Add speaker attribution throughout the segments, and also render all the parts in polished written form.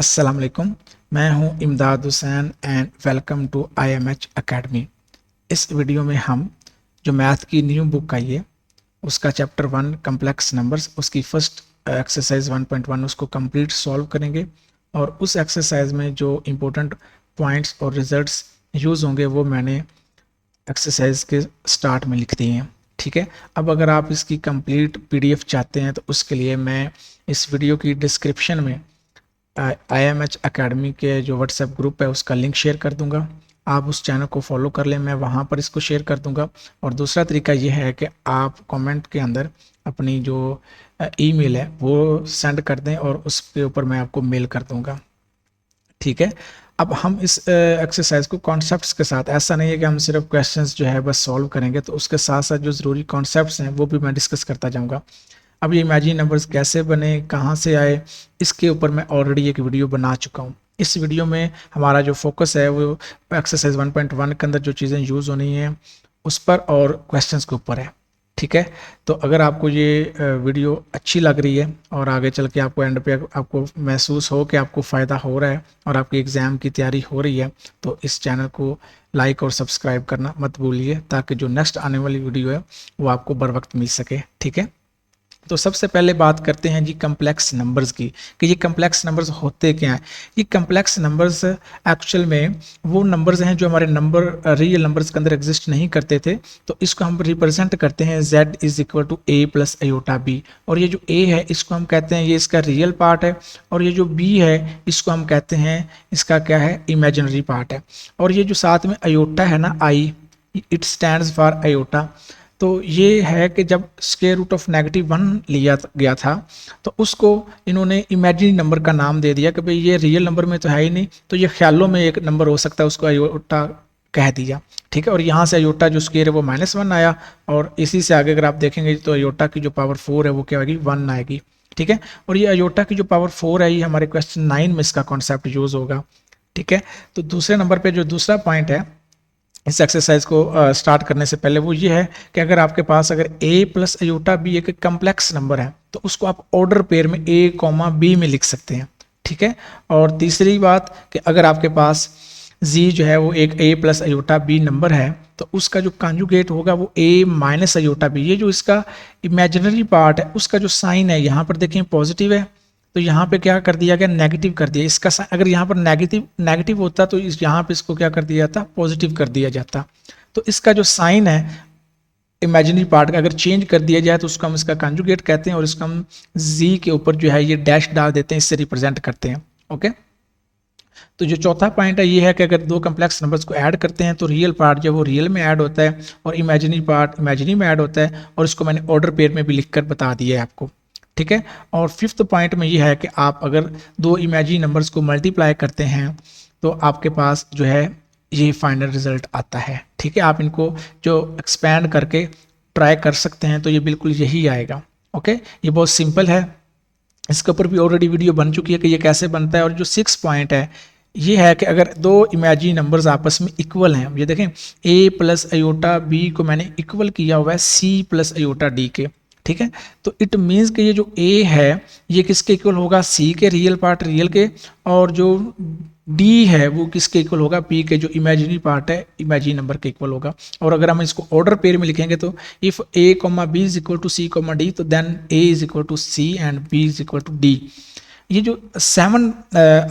Speaker 1: अस्सलाम वालेकुम। मैं हूं Imdad Hussain and welcome to IMH academy. इस वीडियो में हम जो मैथ की न्यू बुक आई है उसका चैप्टर 1 कम्प्लेक्स नंबर्स उसकी फर्स्ट एक्सरसाइज 1.1 उसको कंप्लीट सॉल्व करेंगे और उस एक्सरसाइज में जो इम्पोर्टेंट पॉइंट्स और रिजल्ट्स यूज़ होंगे वो मैंने एक्सरसाइज के स्टार्ट में लिख दिए हैं। ठीक है, अब अगर आप इसकी कंप्लीट PDF चाहते हैं तो उसके लिए मैं इस वीडियो की डिस्क्रिप्शन में IMH अकेडमी के जो व्हाट्सएप ग्रुप है उसका लिंक शेयर कर दूंगा। आप उस चैनल को फॉलो कर लें, मैं वहाँ पर इसको शेयर कर दूंगा। और दूसरा तरीका ये है कि आप कमेंट के अंदर अपनी जो ईमेल है वो सेंड कर दें और उसके ऊपर मैं आपको मेल कर दूंगा। ठीक है, अब हम इस एक्सरसाइज को कॉन्सेप्ट्स के साथ, ऐसा नहीं है कि हम सिर्फ क्वेश्चंस जो है बस सॉल्व करेंगे, तो उसके साथ साथ जो ज़रूरी कॉन्सेप्ट्स हैं वो भी मैं डिस्कस करता जाऊंगा। अब ये इमेजिन नंबर्स कैसे बने, कहाँ से आए, इसके ऊपर मैं ऑलरेडी एक वीडियो बना चुका हूँ। इस वीडियो में हमारा जो फोकस है वो एक्सरसाइज 1.1 के अंदर जो चीज़ें यूज़ होनी हैं उस पर और क्वेश्चंस के ऊपर है। ठीक है, तो अगर आपको ये वीडियो अच्छी लग रही है और आगे चल के आपको एंड पे आपको महसूस हो कि आपको फ़ायदा हो रहा है और आपकी एग्ज़ाम की तैयारी हो रही है, तो इस चैनल को लाइक और सब्सक्राइब करना मत भूलिए ताकि जो नेक्स्ट आने वाली वीडियो है वो आपको बर वक्त मिल सके। ठीक है, तो सबसे पहले बात करते हैं जी कम्प्लेक्स नंबर्स की कि ये कम्प्लेक्स नंबर्स होते क्या हैं। ये कम्प्लेक्स नंबर्स एक्चुअल में वो नंबर्स हैं जो हमारे नंबर रियल नंबर्स के अंदर एग्जिस्ट नहीं करते थे, तो इसको हम रिप्रेजेंट करते हैं z is equal to a plus iota b। और ये जो a है इसको हम कहते हैं ये इसका रियल पार्ट है, और ये जो b है इसको हम कहते हैं इसका क्या है, इमेजिनरी पार्ट है। और ये जो साथ में अयोटा है ना, i, it stands for iota. तो ये है कि जब स्क्वायर रूट ऑफ -1 लिया गया था तो उसको इन्होंने इमेजिनरी नंबर का नाम दे दिया कि भाई ये रियल नंबर में तो है ही नहीं, तो ये ख्यालों में एक नंबर हो सकता है, उसको अयोटा कह दिया। ठीक है, और यहाँ से अयोटा जो स्क्वायर है वो -1 आया, और इसी से आगे अगर आप देखेंगे तो अयोटा की जो पावर 4 है वो क्या आएगी, 1 आएगी। ठीक है, और ये अयोटा की जो पावर 4 है ये हमारे क्वेश्चन 9 में इसका कॉन्सेप्ट यूज होगा। ठीक है, तो दूसरे नंबर पे जो दूसरा पॉइंट है इस एक्सरसाइज को स्टार्ट करने से पहले वो ये है कि अगर आपके पास अगर a प्लस अयोटा b एक कम्प्लेक्स नंबर है तो उसको आप ऑर्डर पेयर में a, b में लिख सकते हैं। ठीक है, और तीसरी बात कि अगर आपके पास z जो है वो एक a plus iota b number है तो उसका जो कॉन्जुगेट होगा वो a माइनस अयोटा b। ये जो इसका इमेजिनरी पार्ट है उसका जो साइन है यहाँ पर देखें पॉजिटिव है, तो यहाँ पे क्या कर दिया गया, नेगेटिव कर दिया इसका। अगर यहाँ पर नेगेटिव होता तो यहाँ पे इसको क्या कर दिया जाता, पॉजिटिव कर दिया जाता। तो इसका जो साइन है इमेजिनरी पार्ट का अगर चेंज कर दिया जाए तो उसको हम इसका कंजुगेट कहते हैं, और इसको हम जी के ऊपर जो है ये डैश डाल देते हैं, इससे रिप्रेजेंट करते हैं। ओके, तो जो चौथा पॉइंट है ये है कि अगर दो कम्प्लेक्स नंबर्स को ऐड करते हैं तो रियल पार्ट जो वो रियल में ऐड होता है और इमेजिनरी पार्ट इमेजिनरी में ऐड होता है, और इसको मैंने ऑर्डर पेयर में भी लिखकर बता दिया है आपको। ठीक है, और फिफ्थ पॉइंट में ये है कि आप अगर दो इमेजिनरी नंबर्स को मल्टीप्लाई करते हैं तो आपके पास जो है ये फाइनल रिजल्ट आता है। ठीक है, आप इनको जो एक्सपैंड करके ट्राई कर सकते हैं तो ये बिल्कुल यही आएगा। ओके, ये बहुत सिंपल है, इसके ऊपर भी ऑलरेडी वीडियो बन चुकी है कि ये कैसे बनता है। और जो 6 पॉइंट है ये है कि अगर दो इमेजिनरी नंबर्स आपस में इक्वल हैं, ये देखें a प्लस अयोटा b को मैंने इक्वल किया हुआ है c प्लस अयोटा d के। ठीक है, तो इट मीन्स कि ये जो a है ये किसके इक्वल होगा, c के, रियल पार्ट रियल के, और जो d है वो किसके इक्वल होगा, p के, जो इमेजिनरी पार्ट है इमेजिनरी नंबर के इक्वल होगा। और अगर हम इसको ऑर्डर पेयर में लिखेंगे तो if a, b is equal to c, d तो then a is equal to c and b is equal to d। ये जो 7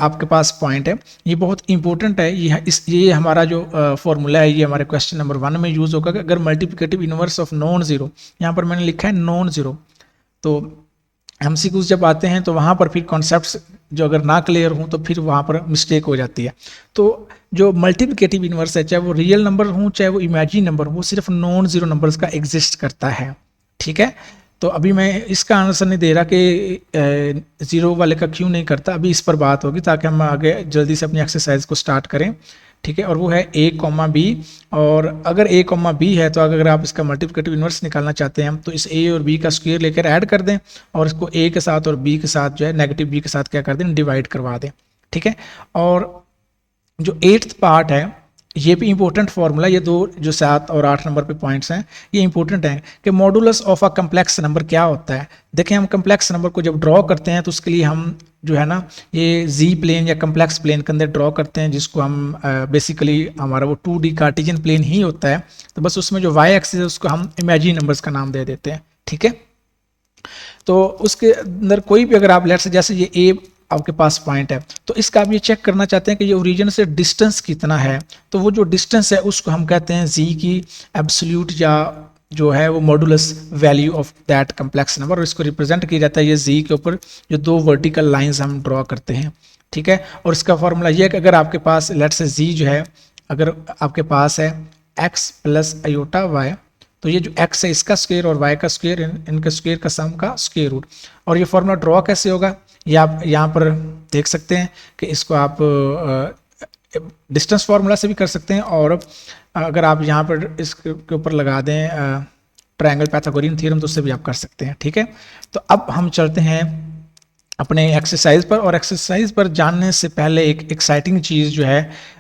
Speaker 1: आपके पास पॉइंट है ये बहुत इंपॉर्टेंट है। ये हमारा जो फॉर्मूला है ये हमारे क्वेश्चन नंबर 1 में यूज होगा कि अगर multiplicative inverse of non zero, यहाँ पर मैंने लिखा है नॉन जीरो, तो MCQs जब आते हैं तो वहाँ पर फिर कॉन्सेप्ट्स जो अगर ना क्लियर हों तो फिर वहाँ पर मिस्टेक हो जाती है। तो जो मल्टीप्लिकेटिव इनवर्स है चाहे वो रियल नंबर हो चाहे वो इमेजिनरी नंबर हो, वो सिर्फ नॉन जीरो नंबर्स का एग्जिस्ट करता है। ठीक है, तो अभी मैं इसका आंसर नहीं दे रहा कि जीरो वाले का क्यों नहीं करता, अभी इस पर बात होगी ताकि हम आगे जल्दी से अपनी एक्सरसाइज को स्टार्ट करें। ठीक है, और वो है a, b, और अगर a, b है तो अगर आप इसका मल्टीप्लिकेटिव इनवर्स निकालना चाहते हैं तो इस a और b का स्क्वायर लेकर ऐड कर दें और इसको a के साथ और b के साथ जो है नेगेटिव b के साथ क्या कर दें, डिवाइड करवा दें। ठीक है, और जो 8th पार्ट है ये भी इंपॉर्टेंट फॉर्मूला, ये दो जो 7 और 8 नंबर पे पॉइंट्स हैं ये इंपॉर्टेंट हैं कि modulus of a complex number क्या होता है। देखें, हम कम्प्लेक्स नंबर को जब ड्रॉ करते हैं तो उसके लिए हम जो है ना ये जी प्लेन या कम्प्लेक्स प्लेन के अंदर ड्रॉ करते हैं, जिसको हम बेसिकली हमारा वो 2D कार्टेशियन प्लेन ही होता है। तो बस उसमें जो वाई एक्सिस है उसको हम इमेजिनरी नंबर्स का नाम दे देते हैं, ठीक है। तो उसके अंदर कोई भी अगर आप लेट्स से जैसे ये ए आपके पास पॉइंट है, तो इसका आप ये चेक करना चाहते हैं कि ये ओरिजिन से डिस्टेंस कितना है, तो वो जो डिस्टेंस है उसको हम कहते हैं जी की एब्सोल्यूट या जो है वो modulus value of that complex number, और इसको रिप्रेजेंट किया जाता है ये जी के ऊपर जो दो वर्टिकल लाइंस हम ड्रॉ करते हैं, ठीक है। और इसका फॉर्मूला ये है कि अगर आपके पास लेट्स से जी जो है अगर आपके पास है x प्लस अयोटा वाई, तो ये जो x है इसका स्क्वायर और y का स्क्वायर इनके स्क्वायर का सम का स्क्वायर रूट। और ये फॉर्मूला ड्रॉ कैसे होगा ये आप यहाँ पर देख सकते हैं कि इसको आप डिस्टेंस फार्मूला से भी कर सकते हैं, और अगर आप यहाँ पर इसके ऊपर लगा दें ट्रायंगल पाइथागोरियन थ्योरम तो उससे भी आप कर सकते हैं, ठीक है। तो अब हम चलते हैं अपने एक्सरसाइज पर, और एक्सरसाइज पर जानने से पहले एक एक्साइटिंग चीज़ जो है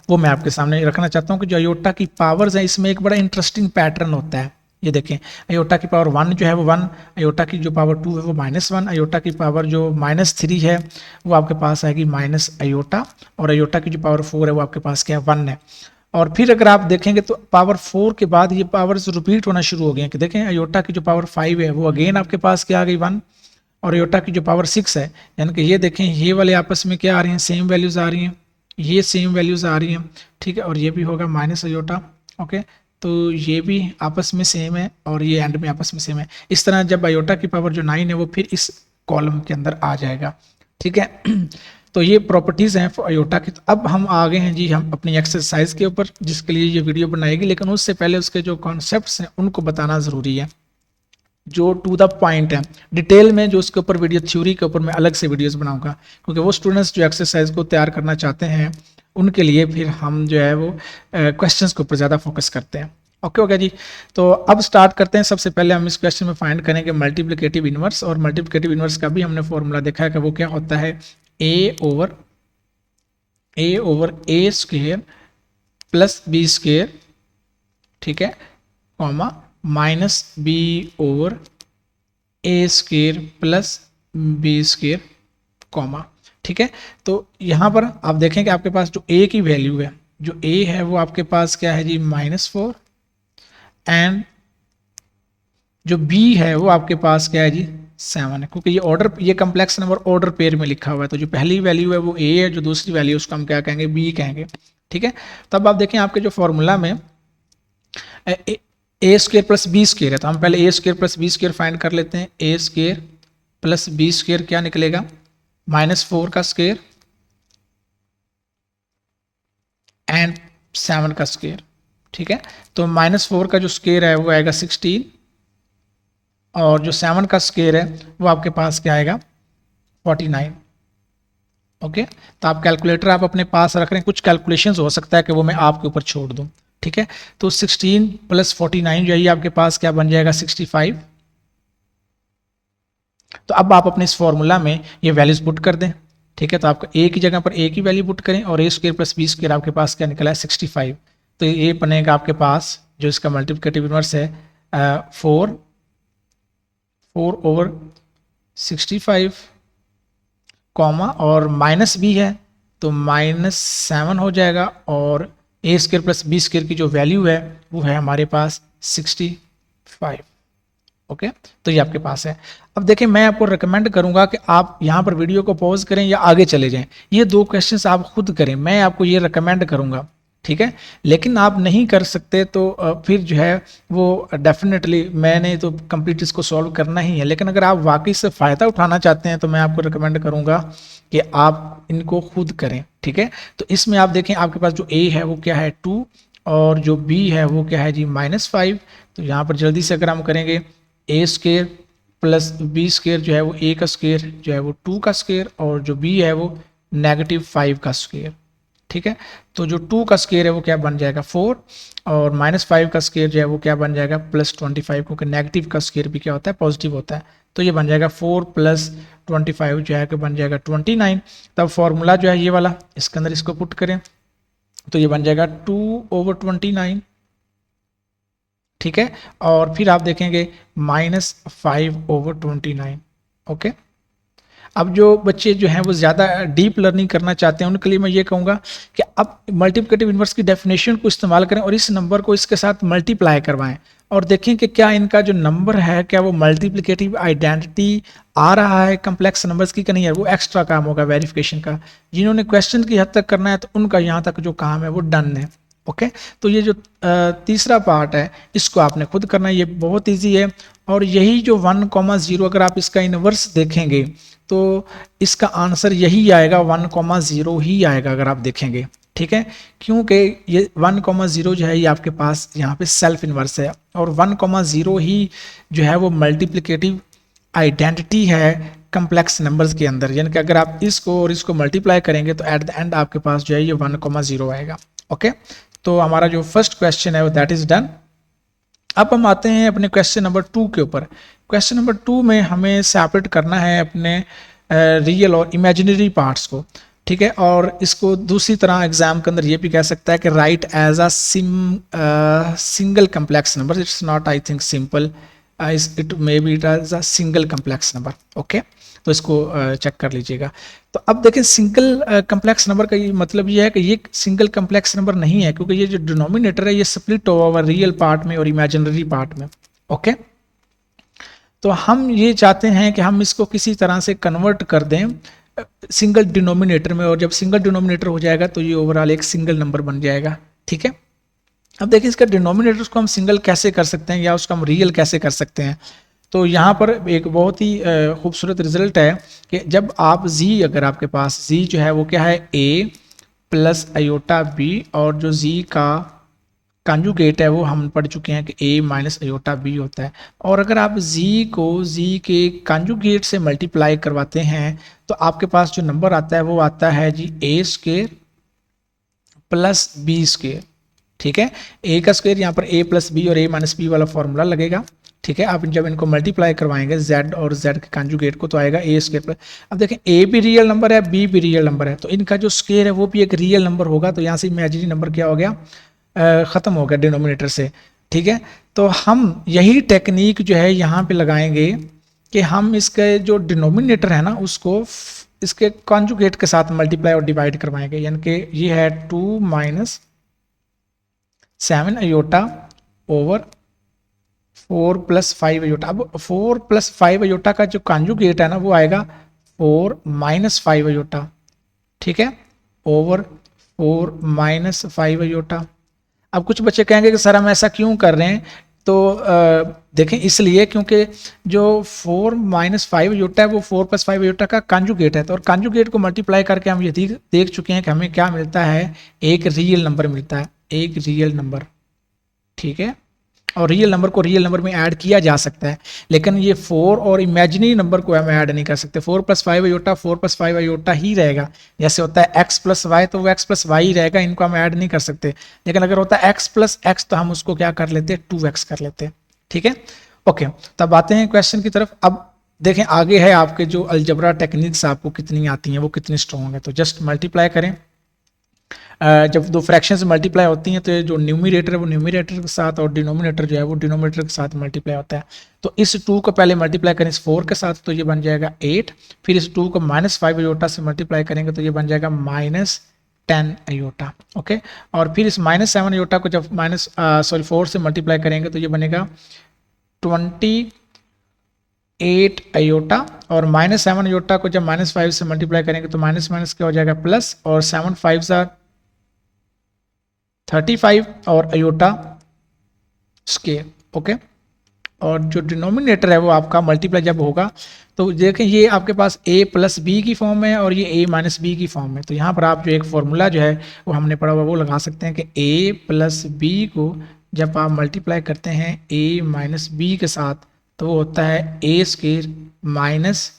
Speaker 1: वो मैं आपके सामने रखना चाहता हूँ कि जो अयोटा की पावर्स है इसमें एक बड़ा इंटरेस्टिंग पैटर्न होता है। ये देखें, अयोटा की पावर 1 जो है वो 1, अयोटा की जो पावर 2 है वो -1, अयोटा की पावर जो -3 है वो आपके पास आएगी माइनस अयोटा, और अयोटा की जो पावर 4 है वो आपके पास क्या है 1 है। और फिर अगर आप देखेंगे तो पावर 4 के बाद ये पावर्स रिपीट होना शुरू हो गए हैं कि देखें अयोटा की जो पावर 5 है वो अगेन आपके पास क्या आ गई 1, और अयोटा की जो पावर 6 है यानी कि ये देखें ये वाले आपस में क्या आ रही हैं सेम वैल्यूज़ आ रही हैं, ये सेम वैल्यूज़ आ रही हैं, ठीक है। और ये भी होगा माइनस अयोटा, ओके। तो ये भी आपस में सेम है और ये एंड में आपस में सेम है। इस तरह जब अयोटा की पावर जो 9 है वो फिर इस कॉलम के अंदर आ जाएगा, ठीक है। तो ये प्रॉपर्टीज़ हैं अयोटा की। तो अब हम आ गए हैं जी हम अपनी एक्सरसाइज के ऊपर जिसके लिए ये वीडियो बनाएगी, लेकिन उससे पहले उसके जो कॉन्सेप्ट्स हैं उनको बताना ज़रूरी है जो टू द पॉइंट है। डिटेल में जो उसके ऊपर वीडियो थ्योरी के ऊपर मैं अलग से वीडियोस बनाऊंगा, क्योंकि वो स्टूडेंट्स जो एक्सरसाइज को तैयार करना चाहते हैं उनके लिए फिर हम जो है वो क्वेश्चंस के ऊपर ज़्यादा फोकस करते हैं। ओके ओके जी, तो अब स्टार्ट करते हैं। सबसे पहले हम इस क्वेश्चन में फाइंड करेंगे मल्टीप्लिकेटिव इनवर्स, और मल्टीप्लिकेटिव इनवर्स का भी हमने फॉर्मूला देखा है कि वो क्या होता है a over a square plus b square, ठीक है, comma minus b over a square plus b square, comma, ठीक है। तो यहाँ पर आप देखें कि आपके पास जो a की वैल्यू है, जो a है वो आपके पास क्या है जी -4, एंड जो b है वो आपके पास क्या है जी 7 है, क्योंकि ये ऑर्डर ये कम्प्लेक्स नंबर ऑर्डर पेयर में लिखा हुआ है। तो जो पहली वैल्यू है वो a है, जो दूसरी वैल्यू उसको हम क्या कहेंगे b कहेंगे, ठीक है। तब आप देखें आपके जो फॉर्मूला में a square plus b square है, तो हम पहले a square plus b square find कर लेते हैं। A square plus b square क्या निकलेगा -4 का स्क्वेयर एंड 7 का स्क्वेयर, ठीक है। तो -4 का जो स्क्वेयर है वो आएगा 16, और जो 7 का स्क्वेयर है वो आपके पास क्या आएगा 49, ओके। तो आप कैलकुलेटर आप अपने पास रख रहे हैं, कुछ कैलकुलेशंस हो सकता है कि वो मैं आपके ऊपर छोड़ दूं, ठीक है। तो 16 प्लस 49 जो है आपके पास क्या बन जाएगा 65। तो अब आप अपने इस फॉर्मूला में ये वैल्यूज पुट कर दें, ठीक है। तो आपको ए की जगह पर ए की वैल्यू पुट करें, और ए स्क्वेयर प्लस बी स्क्वेयर आपके पास क्या निकला है 65। तो ये बनेगा आपके पास जो इसका मल्टीप्लिकेटिव इनवर्स है 4 ओवर 65, कॉमा, और माइनस बी है तो -7 हो जाएगा, और ए स्क्वेयर प्लस बी स्क्वेयर की जो वैल्यू है वो है हमारे पास 65, ओके। तो ये आपके पास है। अब देखिए मैं आपको रिकमेंड करूंगा कि आप यहाँ पर वीडियो को पॉज करें या आगे चले जाएं, ये दो क्वेश्चंस आप खुद करें, मैं आपको ये रिकमेंड करूंगा, ठीक है। लेकिन आप नहीं कर सकते तो फिर जो है वो डेफिनेटली मैंने तो कंप्लीट इसको सॉल्व करना ही है, लेकिन अगर आप वाकई से फ़ायदा उठाना चाहते हैं तो मैं आपको रिकमेंड करूंगा कि आप इनको खुद करें, ठीक है। तो इसमें आप देखें आपके पास जो a है वो क्या है 2, और जो b है वो क्या है जी -5। तो यहाँ पर जल्दी से अगर हम करेंगे ए स्क्वेयर प्लस बी स्क्वेयर जो है वो a का स्क्वेयर जो है वो 2 का स्क्वेयर, और जो b है वो -5 का स्क्वेयर, ठीक है। तो जो 2 का स्क्वेयर है वो क्या बन जाएगा 4, और -5 का स्क्वेयर जो है वो क्या बन जाएगा +25, क्योंकि नेगेटिव का स्क्वेयर भी क्या होता है पॉजिटिव होता है। तो ये बन जाएगा 4 + 25 जो है कि बन जाएगा 29। तब फॉर्मूला जो है ये वाला इसके अंदर इसको पुट करें, तो ये बन जाएगा 2/29, ठीक है। और फिर आप देखेंगे -5/29, ओके। अब जो बच्चे जो हैं वो ज़्यादा डीप लर्निंग करना चाहते हैं उनके लिए मैं ये कहूँगा कि आप मल्टीप्लिकेटिव इन्वर्स की डेफिनेशन को इस्तेमाल करें और इस नंबर को इसके साथ मल्टीप्लाई करवाएं और देखें कि क्या इनका जो नंबर है क्या वो मल्टीप्लिकेटिव आइडेंटिटी आ रहा है कम्प्लेक्स नंबर्स की कि नहीं है। वो एक्स्ट्रा काम होगा वेरिफिकेशन का। जिन्होंने क्वेश्चन की हद तक करना है तो उनका यहाँ तक जो काम है वो डन है, ओके। तो ये जो तीसरा पार्ट है इसको आपने खुद करना है, ये बहुत ईजी है। और यही जो 1,0 अगर आप इसका इनवर्स देखेंगे तो इसका आंसर यही आएगा, 1,0 ही आएगा अगर आप देखेंगे, ठीक है। क्योंकि ये 1,0 जो है ये आपके पास यहाँ पे सेल्फ इनवर्स है और 1,0 ही जो है वो मल्टीप्लिकेटिव आइडेंटिटी है कम्प्लेक्स नंबर्स के अंदर। यानी कि अगर आप इसको और इसको मल्टीप्लाई करेंगे तो एट द एंड आपके पास जो है ये 1,0 आएगा, ओके। तो हमारा जो फर्स्ट क्वेश्चन है वो दैट इज डन। अब हम आते हैं अपने क्वेश्चन नंबर 2 के ऊपर। क्वेश्चन नंबर 2 में हमें सेपरेट करना है अपने रियल और इमेजिनरी पार्ट्स को, ठीक है। और इसको दूसरी तरह एग्जाम के अंदर ये भी कह सकता है कि right as a single complex number, it's not I think simple, it may be it as a single complex number, okay. तो इसको चेक कर लीजिएगा। तो अब देखें सिंगल कम्प्लेक्स नंबर का ये मतलब ये है कि ये सिंगल कम्प्लेक्स नंबर नहीं है क्योंकि ये जो डिनोमिनेटर है ये स्प्लिट होगा रियल पार्ट में और इमेजिनरी पार्ट में, ओके। तो हम ये चाहते हैं कि हम इसको किसी तरह से कन्वर्ट कर दें सिंगल डिनोमिनेटर में, और जब सिंगल डिनोमिनेटर हो जाएगा तो ये ओवरऑल एक सिंगल नंबर बन जाएगा, ठीक है। अब देखिए इसका डिनोमिनेटर को हम सिंगल कैसे कर सकते हैं या उसको हम रियल कैसे कर सकते हैं। तो यहाँ पर एक बहुत ही खूबसूरत रिजल्ट है कि जब आप z, अगर आपके पास z जो है वो क्या है a प्लस अयोटा b, और जो z का कॉन्जुगेट है वो हम पढ़ चुके हैं कि a माइनस अयोटा b होता है। और अगर आप z को z के कॉन्जुगेट से मल्टीप्लाई करवाते हैं तो आपके पास जो नंबर आता है वो आता है जी a square plus b square, ठीक है। a का स्क्वायर यहाँ पर a प्लस बी और a माइनस बी वाला फॉर्मूला लगेगा, ठीक है। आप जब इनको मल्टीप्लाई करवाएंगे z और z के कॉन्जुगेट को तो आएगा a स्क्वायर प्लस, अब देखें a भी रियल नंबर है b भी रियल नंबर है तो इनका जो स्क्वायर है वो भी एक रियल नंबर होगा। तो यहाँ से इमेजिनरी नंबर क्या हो गया, ख़त्म हो गया डिनोमिनेटर से, ठीक है। तो हम यही टेक्निक जो है यहाँ पे लगाएंगे कि हम इसके जो डिनोमिनेटर है ना उसको इसके कॉन्जुगेट के साथ मल्टीप्लाई और डिवाइड करवाएंगे। यानी कि ये है 2 minus 7 iota over 4 plus 5 iota. अब 4 प्लस 5 अयोटा का जो कॉन्जुगेट है ना वो आएगा 4 माइनस 5 अयोटा, ठीक है, ओवर 4 माइनस 5 अयोटा। अब कुछ बच्चे कहेंगे कि सर हम ऐसा क्यों कर रहे हैं, तो देखें इसलिए क्योंकि जो 4 माइनस 5 अयोटा है वो 4 प्लस 5 अयोटा का कॉन्जुगेट है। तो और कॉन्जुगेट को मल्टीप्लाई करके हम ये देख चुके हैं कि हमें क्या मिलता है, एक रियल नंबर मिलता है, एक रियल नंबर, ठीक है। और रियल नंबर को रियल नंबर में ऐड किया जा सकता है, लेकिन ये 4 और इमेजिनरी नंबर को हम ऐड नहीं कर सकते। 4 प्लस 5 अयोटा 4 प्लस 5 अयोटा ही रहेगा। जैसे होता है x प्लस वाई तो वो x प्लस वाई ही रहेगा, इनको हम ऐड नहीं कर सकते। लेकिन अगर होता है x प्लस एक्स तो हम उसको क्या कर लेते हैं, 2x कर लेते हैं, ठीक है, ओके। तब आते हैं क्वेश्चन की तरफ। अब देखें आगे है आपके जो अलजबरा टेक्निक्स आपको कितनी आती हैं, वो कितनी स्ट्रॉन्ग है। तो जस्ट मल्टीप्लाई करें, जब दो फ्रैक्शंस मल्टीप्लाई होती हैं तो जो न्यूमरेटर है वो न्यूमरेटर के साथ और डिनोमिनेटर जो है वो डिनोमिनेटर के साथ मल्टीप्लाई होता है। तो इस 2 को पहले मल्टीप्लाई करें इस 4 के साथ तो ये बन जाएगा 8, फिर इस 2 को -5 अयोटा से मल्टीप्लाई करेंगे तो ये बन जाएगा -10 अयोटा, ओके। और फिर इस -7 अयोटा को जब 4 से मल्टीप्लाई करेंगे तो ये बनेगा 28 अयोटा, और -7 अयोटा को जब -5 से मल्टीप्लाई करेंगे तो माइनस माइनस क्या हो जाएगा प्लस, और 7 5 35 और अयोटा स्क्वायर, ओके। और जो डिनोमिनेटर है वो आपका मल्टीप्लाई जब होगा तो देखें ये आपके पास a प्लस बी की फॉर्म है और ये a माइनस बी की फॉर्म है। तो यहाँ पर आप जो एक फॉर्मूला जो है वो हमने पढ़ा हुआ वो लगा सकते हैं कि a प्लस बी को जब आप मल्टीप्लाई करते हैं a माइनस बी के साथ तो वो होता है a square minus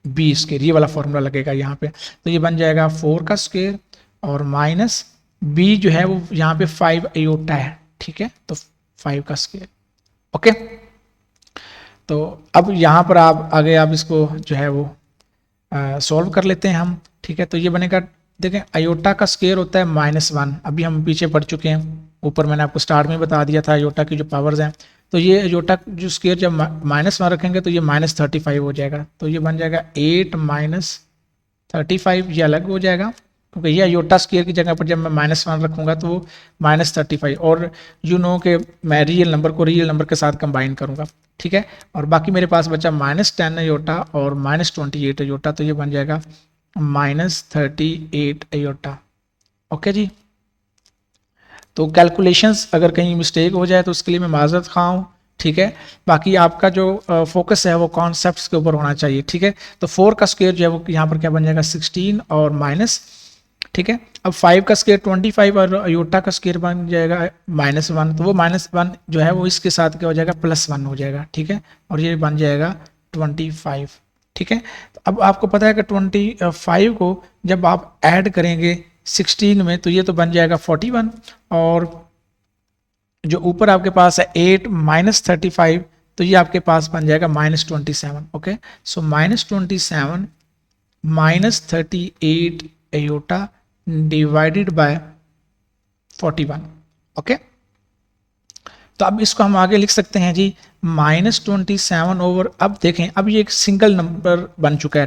Speaker 1: B square, ये वाला फॉर्मूला लगेगा यहाँ पे। तो ये बन जाएगा 4 का स्क्वायर और माइनस बी जो है वो यहाँ पे 5 अयोटा है, ठीक है, तो 5 का स्क्वायर, ओके। तो अब यहाँ पर आप आगे आप इसको जो है वो सॉल्व कर लेते हैं हम, ठीक है। तो ये बनेगा देखें अयोटा का स्क्वायर होता है -1, अभी हम पीछे पढ़ चुके हैं, ऊपर मैंने आपको स्टार्ट में बता दिया था अयोटा की जो पावर्स हैं। तो ये अयोटा जो स्क्वायर जब -1 रखेंगे तो ये -35 हो जाएगा, तो ये बन जाएगा 8 -35, ये अलग हो जाएगा क्योंकि ये अयोटा स्क्वायर की जगह पर जब मैं -1 रखूंगा तो वो -35, और यू नो कि मैं रियल नंबर को रियल नंबर के साथ कंबाइन करूंगा, ठीक है। और बाकी मेरे पास बचा -10 अयोटा और -28 अयोटा, तो ये बन जाएगा -38 अयोटा। ओके जी, तो कैलकुलेशंस अगर कहीं मिस्टेक हो जाए तो उसके लिए मैं माजरत खा हूँ, ठीक है। बाकी आपका जो फोकस है वो कॉन्सेप्ट्स के ऊपर होना चाहिए, ठीक है। तो 4 का स्क्वायर जो है वो यहाँ पर क्या बन जाएगा 16 और माइनस, ठीक है। अब 5 का स्क्वायर 25 और अयोटा का स्क्वायर बन जाएगा -1, तो वो -1 जो है वो इसके साथ क्या हो जाएगा +1 हो जाएगा, ठीक है। और ये बन जाएगा 25, ठीक है। तो अब आपको पता है कि 25 को जब आप ऐड करेंगे 16 में तो ये तो बन जाएगा 41, और जो ऊपर आपके पास है 8 -35, तो ये आपके पास बन जाएगा -27। Okay, so -27 -38 iota divided by 41। Okay, तो अब इसको हम आगे लिख सकते हैं जी -27 ओवर, अब देखें अब ये एक सिंगल नंबर बन चुका है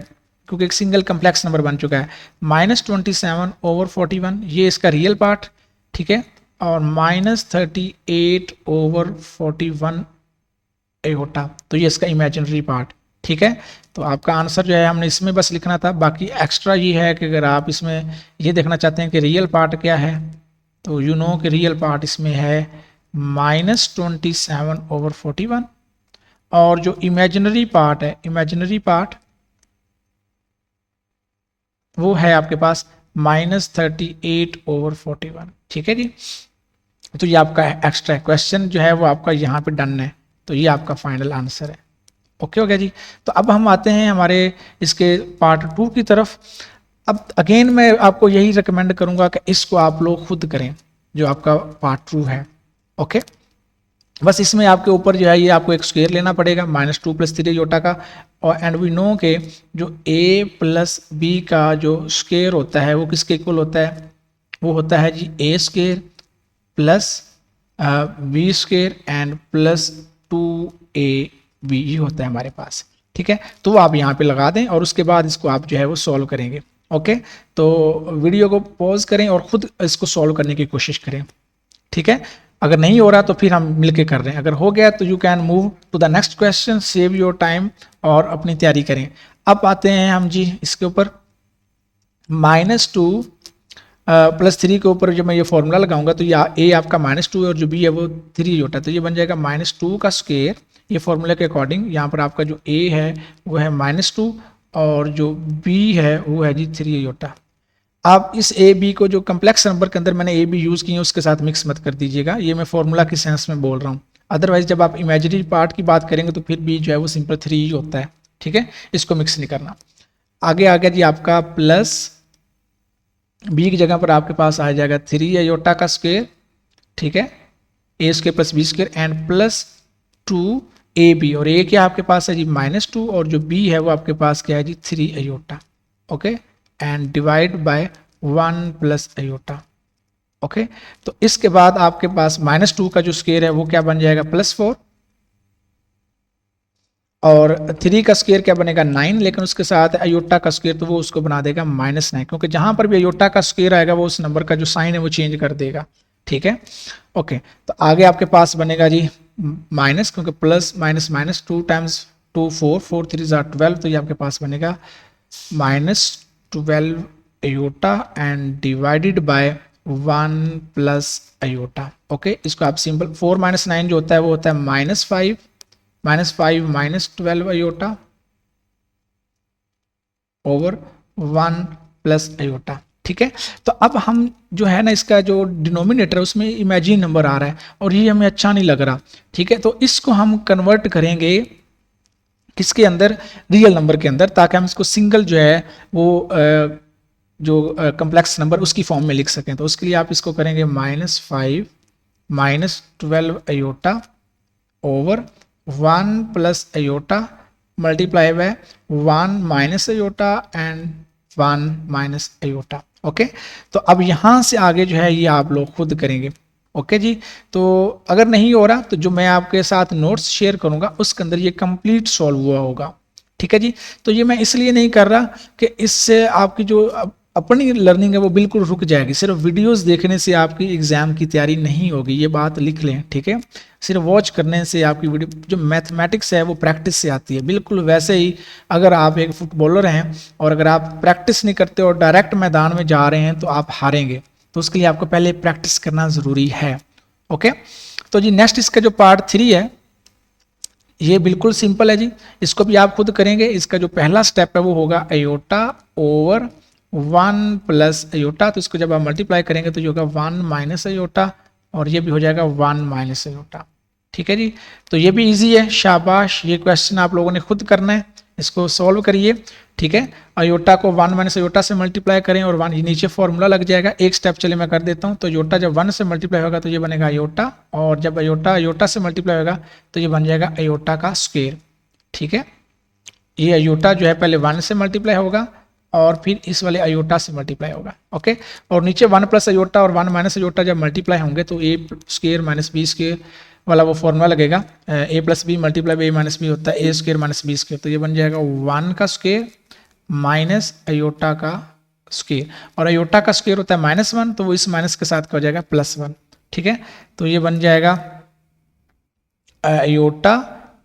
Speaker 1: क्योंकि एक सिंगल कम्प्लेक्स नंबर बन चुका है। -27 ओवर 41 ये इसका रियल पार्ट, ठीक है, और -38 ओवर 41 एयोटा, तो ये इसका इमेजिनरी पार्ट, ठीक है। तो आपका आंसर जो है हमने इसमें बस लिखना था, बाकी एक्स्ट्रा ये है कि अगर आप इसमें ये देखना चाहते हैं कि रियल पार्ट क्या है तो यू नो कि रियल पार्ट इसमें है -27 ओवर 41, और जो इमेजिनरी पार्ट है, इमेजिनरी पार्ट वो है आपके पास -38 ओवर 41, ठीक है जी। तो ये आपका एक्स्ट्रा क्वेश्चन जो है वो आपका यहाँ पे डन है, तो ये आपका फाइनल आंसर है। ओके हो गया जी। तो अब हम आते हैं हमारे इसके पार्ट 2 की तरफ। अब अगेन मैं आपको यही रिकमेंड करूंगा कि इसको आप लोग खुद करें, जो आपका पार्ट 2 है। ओके, बस इसमें आपके ऊपर जो है ये आपको एक स्क्वायर लेना पड़ेगा -2 + 3 अयोटा का, और एंड वी नो के जो a + b का जो स्क्वायर होता है वो किसके इक्वल होता है, वो होता है जी a² + b² एंड +2ab, ये होता है हमारे पास, ठीक है। तो वो आप यहाँ पे लगा दें और उसके बाद इसको आप जो है वो सॉल्व करेंगे। ओके, तो वीडियो को पॉज करें और खुद इसको सॉल्व करने की कोशिश करें, ठीक है। अगर नहीं हो रहा तो फिर हम मिलके कर रहे हैं, अगर हो गया तो you can move to the next question, save your time और अपनी तैयारी करें। अब आते हैं हम जी इसके ऊपर -2 + 3 के ऊपर जब मैं ये फॉर्मूला लगाऊंगा तो ये a आपका -2 और जो b है वो 3 होता है, तो ये बन जाएगा -2 का स्क्वायर, ये फॉर्मूला के अकॉर्डिंग यहाँ पर आपका जो a है वो है -2 और जो b है वो है जी 3 होता। आप इस ए बी को जो कम्प्लेक्स नंबर के अंदर मैंने ए बी यूज़ किए हैं उसके साथ मिक्स मत कर दीजिएगा, ये मैं फॉर्मूला के सेंस में बोल रहा हूँ। अदरवाइज जब आप इमेजिनरी पार्ट की बात करेंगे तो फिर बी जो है वो सिंपल 3 ही होता है, ठीक है, इसको मिक्स नहीं करना। आगे आ गया जी आपका प्लस बी की जगह पर आपके पास आ जाएगा 3 अयोटा का स्क्वायर, ठीक है, a² + b² एंड +2ab, और a क्या आपके पास है जी -2 और जो b है वो आपके पास क्या है जी 3 iota. Okay, and divide by 1 + iota. Okay, तो इसके बाद आपके पास -2 का जो स्क्वायर है वो क्या बन जाएगा +4, और 3 का स्क्वायर क्या बनेगा 9, लेकिन उसके साथ अयोटा का स्क्वायर तो वो उसको बना देगा -9, क्योंकि जहां पर भी अयोटा का स्क्वायर आएगा वो उस नंबर का जो साइन है वो चेंज कर देगा, ठीक है। ओके, तो आगे आपके पास बनेगा जी माइनस, क्योंकि प्लस माइनस 2 × 2 4 4 3 12, तो ये आपके पास बनेगा -12 iota and divided by 1 + iota. Okay, इसको आप सिंपल 4 - 9 जो होता है वो होता है -5 -12 अयोटा ओवर 1 + अयोटा, ठीक है। तो अब हम जो है ना इसका जो डिनोमिनेटर है उसमें इमेजिन नंबर आ रहा है और ये हमें अच्छा नहीं लग रहा, ठीक है। तो इसको हम कन्वर्ट करेंगे किसके अंदर, रियल नंबर के अंदर, ताकि हम इसको सिंगल जो है वो जो कम्प्लेक्स नंबर उसकी फॉर्म में लिख सकें। तो उसके लिए आप इसको करेंगे -5 -12 iota over 1 + iota multiply by 1 - iota and 1 minus iota. Okay, तो अब यहाँ से आगे जो है ये आप लोग खुद करेंगे। ओके जी, तो अगर नहीं हो रहा तो जो मैं आपके साथ नोट्स शेयर करूंगा उसके अंदर ये कंप्लीट सॉल्व हुआ होगा। ठीक है जी, तो ये मैं इसलिए नहीं कर रहा कि इससे आपकी जो अपनी लर्निंग है वो बिल्कुल रुक जाएगी। सिर्फ वीडियोस देखने से आपकी एग्जाम की तैयारी नहीं होगी, ये बात लिख लें। ठीक है, सिर्फ वॉच करने से आपकी वीडियो जो मैथमेटिक्स है वो प्रैक्टिस से आती है। बिल्कुल वैसे ही अगर आप एक फुटबॉलर हैं और अगर आप प्रैक्टिस नहीं करते और डायरेक्ट मैदान में जा रहे हैं तो आप हारेंगे। तो उसके लिए आपको पहले प्रैक्टिस करना ज़रूरी है। ओके, तो जी नेक्स्ट इसका जो पार्ट 3 है ये बिल्कुल सिंपल है जी, इसको भी आप खुद करेंगे। इसका जो पहला स्टेप है वो होगा आयोटा ओवर 1 प्लस आयोटा। तो इसको जब आप मल्टीप्लाई करेंगे तो ये होगा 1 माइनस आयोटा और ये भी हो जाएगा 1 माइनस आयोटा। ठीक है जी, तो ये भी इजी है, शाबाश। ये क्वेश्चन आप लोगों ने खुद करना है, इसको सॉल्व करिए। ठीक है, अयोटा को 1 माइनस अयोटा से मल्टीप्लाई करें और 1 नीचे फॉर्मूला लग जाएगा। एक स्टेप चले मैं कर देता हूँ। तो अयोटा जब 1 से मल्टीप्लाई होगा तो ये बनेगा अयोटा, और जब अयोटा अयोटा से मल्टीप्लाई होगा तो ये बन जाएगा अयोटा का स्क्वायर। ठीक है, ये अयोटा जो है पहले 1 से मल्टीप्लाई होगा और फिर इस वाले अयोटा से मल्टीप्लाई होगा। ओके, और नीचे 1 प्लस अयोटा और 1 माइनस अयोटा जब मल्टीप्लाई होंगे तो a square minus B square वाला वो फॉर्मूला लगेगा। A plus b multiply b minus b होता है a square minus B square. तो ये बन जाएगा 1 का स्क्वायर माइनस अयोटा का स्क्वायर, और अयोटा का स्क्वायर होता है -1, तो वो इस माइनस के साथ क्या हो जाएगा +1। ठीक है, तो ये बन जाएगा अयोटा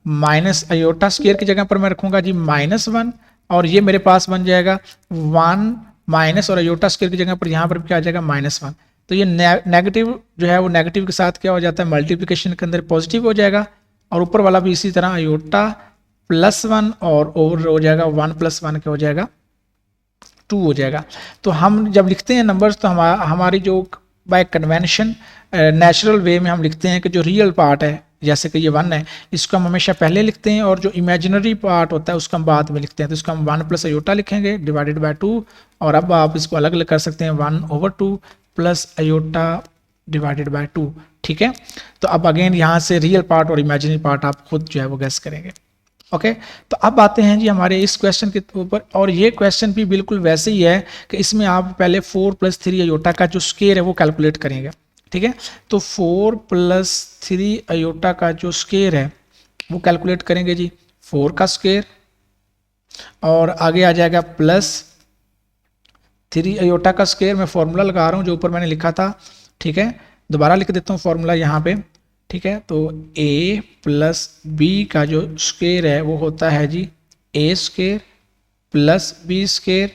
Speaker 1: माइनस अयोटा स्क्वायर की जगह पर मैं रखूंगा जी -1, और ये मेरे पास बन जाएगा 1 माइनस और अयोटा स्क्वायर की जगह पर यहाँ पर क्या आ जाएगा -1। तो ये नेगेटिव जो है वो नेगेटिव के साथ क्या हो जाता है मल्टीप्लिकेशन के अंदर पॉजिटिव हो जाएगा, और ऊपर वाला भी इसी तरह अयोटा +1 और ओवर हो जाएगा 1 + 1 क्या हो जाएगा 2 हो जाएगा। तो हम जब लिखते हैं नंबर्स तो हमारी जो बाय कन्वेंशन नेचुरल वे में हम लिखते हैं कि जो रियल पार्ट है जैसे कि ये 1 है इसको हम हमेशा पहले लिखते हैं, और जो इमेजिनरी पार्ट होता है उसको हम बाद में लिखते हैं। तो इसको हम 1 + अयोटा लिखेंगे डिवाइडेड बाय 2, और अब आप इसको अलग अलग कर सकते हैं 1/2 प्लस अयोटा डिवाइडेड बाय 2। ठीक है, तो अब अगेन यहाँ से रियल पार्ट और इमेजिनरी पार्ट आप खुद जो है वो गैस करेंगे। ओके, तो अब आते हैं जी हमारे इस क्वेश्चन के ऊपर, और ये क्वेश्चन भी बिल्कुल वैसे ही है कि इसमें आप पहले 4 + 3 अयोटा का जो स्क्वायर है वो कैलकुलेट करेंगे। ठीक है, तो 4 + 3 अयोटा का जो स्क्वायर है वो कैलकुलेट करेंगे जी, 4 का स्क्वायर, और आगे आ जाएगा +3 अयोटा का स्क्वायर। मैं फॉर्मूला लगा रहा हूँ जो ऊपर मैंने लिखा था। ठीक है, दोबारा लिख देता हूँ फॉर्मूला यहाँ पे। ठीक है, तो a + b का जो स्क्वायर है वो होता है जी a² + b²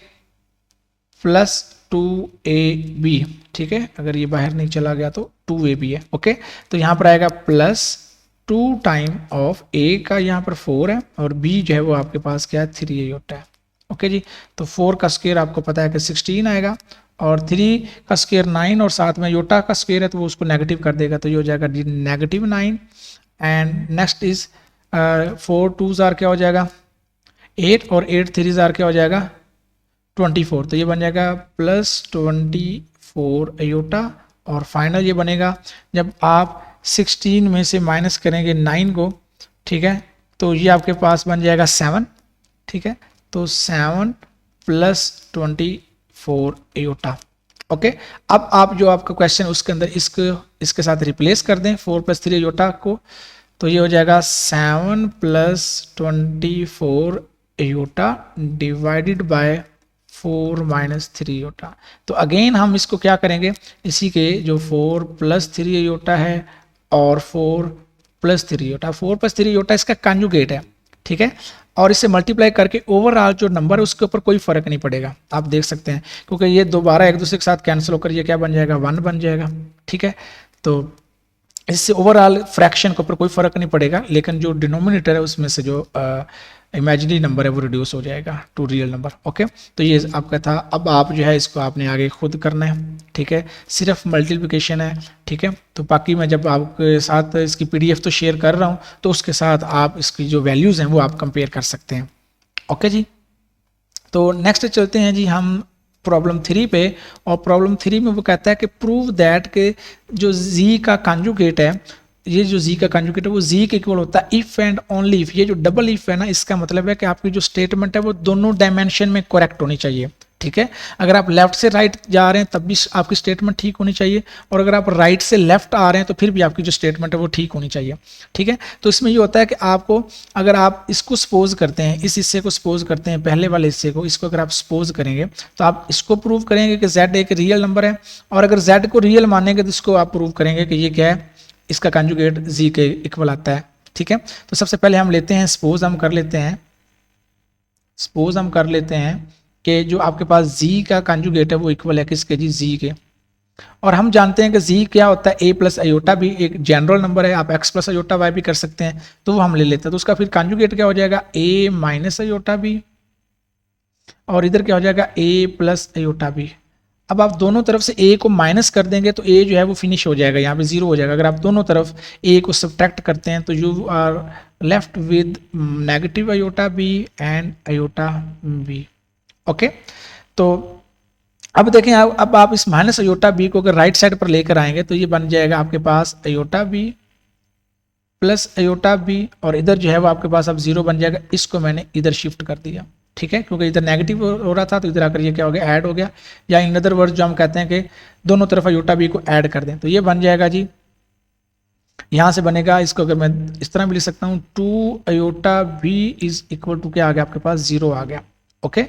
Speaker 1: + 2ab। ठीक है, अगर ये बाहर नहीं चला गया तो 2ab है। ओके, तो यहाँ पर आएगा +2 टाइम ऑफ a का यहाँ पर 4 है, और b जो है वो आपके पास क्या है 3 अयोटा है। ओके जी, तो 4 का स्क्वायर आपको पता है कि 16 आएगा, और 3 का स्क्वायर 9, और साथ में योटा का स्क्वायर है तो वो उसको नेगेटिव कर देगा, तो ये हो जाएगा -9। एंड नेक्स्ट इज 4 2s क्या हो जाएगा 8, और 8 3s क्या हो जाएगा 24। तो ये बन जाएगा +24 अयोटा, और फाइनल ये बनेगा जब आप 16 में से माइनस करेंगे 9 को। ठीक है, तो ये आपके पास बन जाएगा 7। ठीक है, तो 7 + 24 अयोटा। ओके, अब आप जो आपका क्वेश्चन उसके अंदर इसके साथ रिप्लेस कर दें 4 + 3 अयोटा को, तो ये हो जाएगा 7 + 24 अयोटा डिवाइडेड बाय 4 - 3 अयोटा। तो अगेन हम इसको क्या करेंगे, इसी के जो 4 + 3 अयोटा है और 4 + 3 अयोटा, 4 + 3 अयोटा इसका कंजुगेट है। ठीक है, और इसे मल्टीप्लाई करके ओवरऑल जो नंबर है उसके ऊपर कोई फर्क नहीं पड़ेगा, आप देख सकते हैं, क्योंकि ये दोबारा एक दूसरे के साथ कैंसिल होकर ये क्या बन जाएगा 1 बन जाएगा। ठीक है, तो इससे ओवरऑल फ्रैक्शन के ऊपर कोई फर्क नहीं पड़ेगा, लेकिन जो डिनोमिनेटर है उसमें से जो इमेजिनरी नंबर है वो रिड्यूस हो जाएगा टू रियल नंबर। ओके, तो ये आपका था। अब आप जो है इसको आपने आगे खुद करना है। ठीक है, सिर्फ मल्टीप्लिकेशन है। ठीक है, तो बाकी मैं जब आपके साथ इसकी PDF तो शेयर कर रहा हूँ तो उसके साथ आप इसकी जो वैल्यूज़ हैं वो आप कंपेयर कर सकते हैं। ओके जी, तो नेक्स्ट चलते हैं जी हम प्रॉब्लम 3 पे, और प्रॉब्लम 3 में वो कहता है कि प्रूव दैट के जो z का कंजुगेट है, ये जो z का कंजुगेट है वो z के इक्वल होता है इफ़ एंड ओनली इफ़। ये जो डबल इफ़ है ना, इसका मतलब है कि आपकी जो स्टेटमेंट है वो दोनों डायमेंशन में करेक्ट होनी चाहिए। ठीक है। अगर आप लेफ्ट से राइट जा रहे हैं तब भी आपकी स्टेटमेंट ठीक होनी चाहिए, और अगर आप राइट से लेफ्ट आ रहे हैं तो फिर भी आपकी जो स्टेटमेंट है वो ठीक होनी चाहिए। ठीक है। तो इसमें ये होता है कि आपको, अगर आप इसको सपोज करते हैं, इस हिस्से को सपोज करते हैं, पहले वाले हिस्से को, इसको अगर आप सपोज करेंगे तो आप इसको प्रूव करेंगे कि z एक रियल नंबर है, और अगर z को रियल मानेंगे तो इसको आप प्रूव करेंगे कि ये क्या है, इसका कंजुगेट z के इक्वल आता है। ठीक है। तो सबसे पहले हम लेते हैं, सपोज हम कर लेते हैं कि जो आपके पास z का कंजुगेट है वो इक्वल है किसके जी, z के। और हम जानते हैं कि z क्या होता है, a प्लस अयोटा भी एक जनरल नंबर है, आप x प्लस अयोटा y भी कर सकते हैं, तो वो हम ले लेते हैं। तो उसका फिर कंजुगेट क्या हो जाएगा, a माइनस अयोटा भी, और इधर क्या हो जाएगा a प्लस अयोटा भी। अब आप दोनों तरफ से a को माइनस कर देंगे तो a जो है वो फिनिश हो जाएगा, यहाँ पे जीरो हो जाएगा। अगर आप दोनों तरफ a को सब्ट्रैक्ट करते हैं तो you are left with negative iota b and iota b। Okay. तो अब देखें, अब आप इस माइनस अयोटा b को अगर राइट साइड पर लेकर आएंगे तो ये बन जाएगा आपके पास iota b plus iota b, और इधर जो है वो आपके पास अब जीरो बन जाएगा। इसको मैंने इधर शिफ्ट कर दिया। ठीक है, क्योंकि इधर नेगेटिव हो रहा था तो इधर आकर ये क्या हो गया, ऐड हो गया। या इन अदर वर्ड जो हम कहते हैं कि दोनों तरफ अयोटा b को ऐड कर दें, तो ये बन जाएगा जी, यहां से बनेगा, इसको अगर मैं इस तरह भी लिख सकता हूँ, 2 iota b is equal to क्या आ गया आपके पास, जीरो आ गया। ओके।